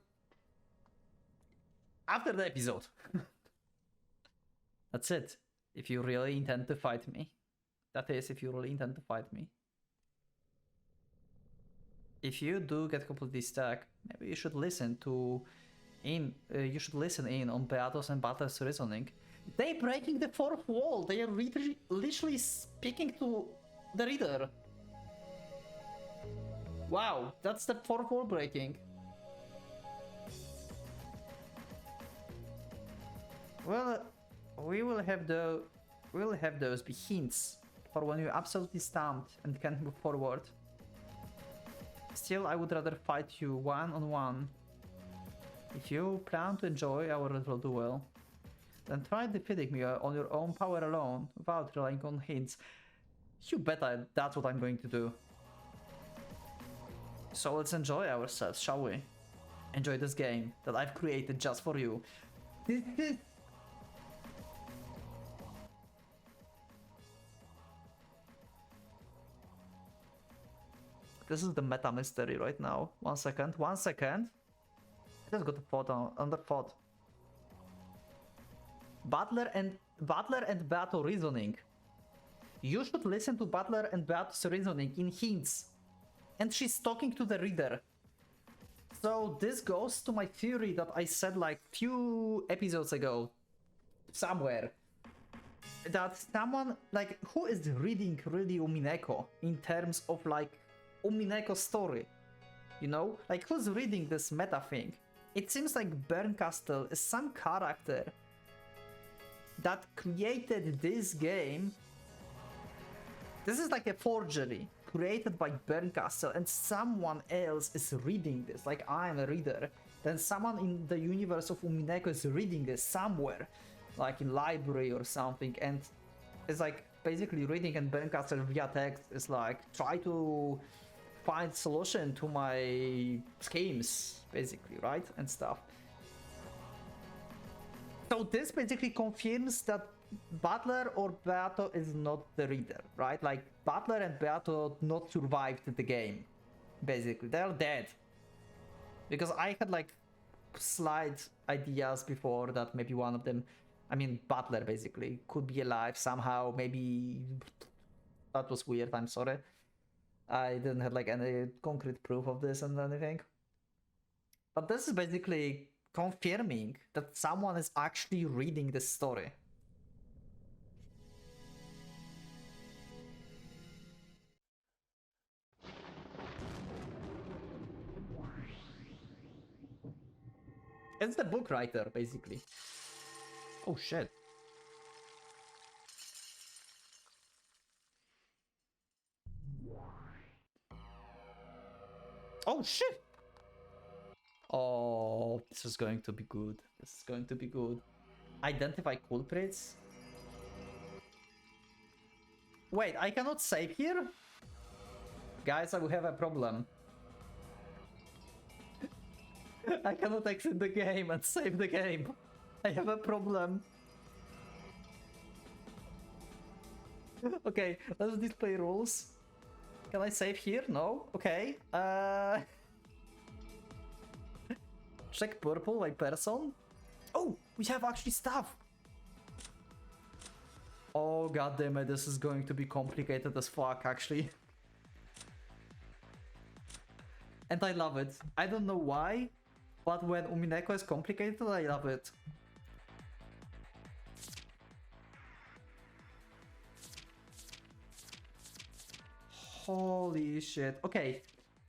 the episode. That's it. If you really intend to fight me. That is, if you really intend to fight me. If you do get completely stuck, maybe you should listen to you should listen in on Beatos and Butler's reasoning. They breaking the fourth wall. They are literally speaking to the reader. Wow, that's the fourth wall breaking. Well, we'll have those be hints for when you're absolutely stumped and can't move forward. Still, I would rather fight you one-on-one. If you plan to enjoy our little duel, then try defeating me on your own power alone, without relying on hints. You bet that's what I'm going to do. So let's enjoy ourselves, shall we? Enjoy this game that I've created just for you. This is the meta mystery right now. 1 second, 1 second. I just got a thought on the thought. Butler and Beato reasoning. You should listen to Butler and Beato's reasoning in hints. And she's talking to the reader. So this goes to my theory that I said like few episodes ago. Somewhere. That someone like who is reading really Umineko in terms of like Umineko's story. You know? Like who's reading this meta thing? It seems like Berncastle is some character that created this game This is like a forgery created by Berncastle, and someone else is reading this. Like, I'm a reader. Then someone in the universe of Umineko is reading this somewhere, like in library or something, and it's like basically reading, and Berncastle via text is like try to find solution to my schemes, basically, right? And stuff. So this basically confirms that Butler or Beato is not the reader, right? Like, Butler and Beato not survived the game, basically. They're dead. Because I had like slight ideas before that maybe one of them, I mean Butler basically, could be alive somehow, maybe. That was weird, I'm sorry. I didn't have like any concrete proof of this and anything. But this is basically confirming that someone is actually reading this story. It's the book writer, basically. Oh shit. Oh shit! Oh, this is going to be good. This is going to be good. Identify culprits. Wait, I cannot save here? Guys, I will have a problem. I cannot exit the game and save the game. I have a problem. Okay, let's display rules. Can I save here? No? Okay. Check purple by person. Oh, we have actually stuff. Oh god damn it, this is going to be complicated as fuck actually. And I love it. I don't know why, but when Umineko is complicated, I love it. Holy shit. Okay,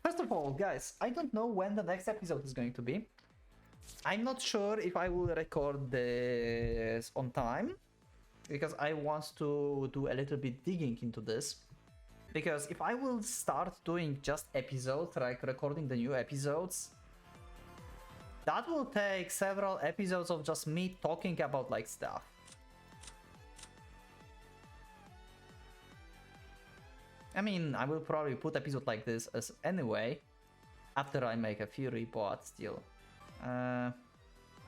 first of all, guys, I don't know when the next episode is going to be. I'm not sure if I will record this on time, because I want to do a little bit digging into this. Because if I will start doing just episodes, like recording the new episodes, that will take several episodes of just me talking about like stuff. I mean, I will probably put episode like this as anyway, after I make a Fury, but still. I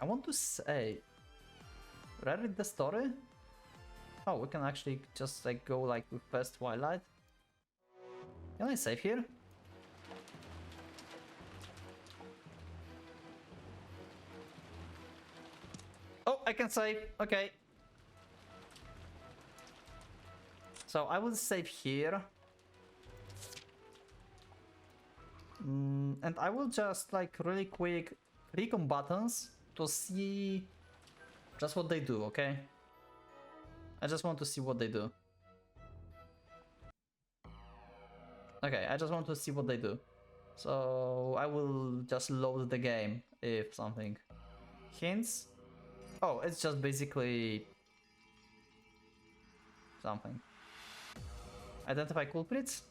want to say, read the story? Oh, we can actually just like go like with first Twilight. Can I save here? Oh, I can save. Okay. So I will save here. And I will just like really quick click on buttons to see just what they do, okay? I just want to see what they do. Okay, I just want to see what they do. So I will just load the game if something. Hints? Oh, it's just basically something. Identify culprits?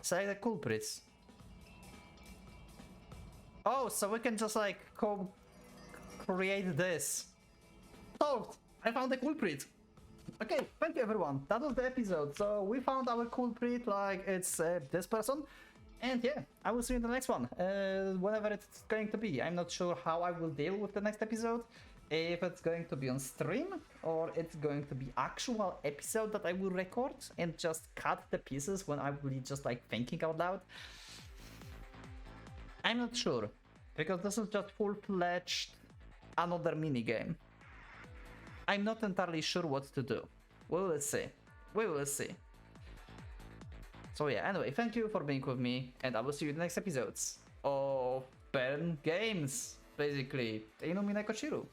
Say the culprits. Oh, so we can just like create this. Oh, I found the culprit. Okay, thank you everyone. That was the episode. So we found our culprit, like it's this person. And yeah, I will see you in the next one, whenever it's going to be. I'm not sure how I will deal with the next episode. If it's going to be on stream or it's going to be actual episode that I will record and just cut the pieces when I will be just like thinking out loud. I'm not sure, because this is just full-fledged another minigame. I'm not entirely sure what to do. We will see. We will see. So yeah, anyway, thank you for being with me, and I will see you in the next episodes of Burn Games, basically, in Umineko Chiru.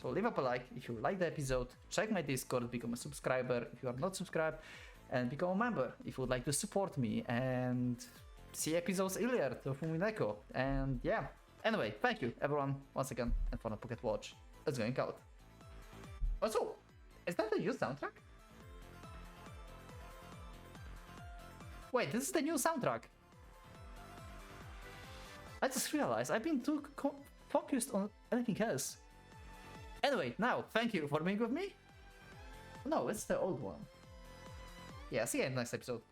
So leave up a like if you like the episode, check my Discord, become a subscriber if you are not subscribed, and become a member if you would like to support me and see episodes earlier of Umineko. And yeah, anyway, thank you everyone once again, and for the Pocket Watch, it's going out. Also, is that a new soundtrack? Wait, this is the new soundtrack. I just realized I've been too focused on anything else. Anyway, now, thank you for being with me. No, it's the old one. Yeah, see you in the next episode.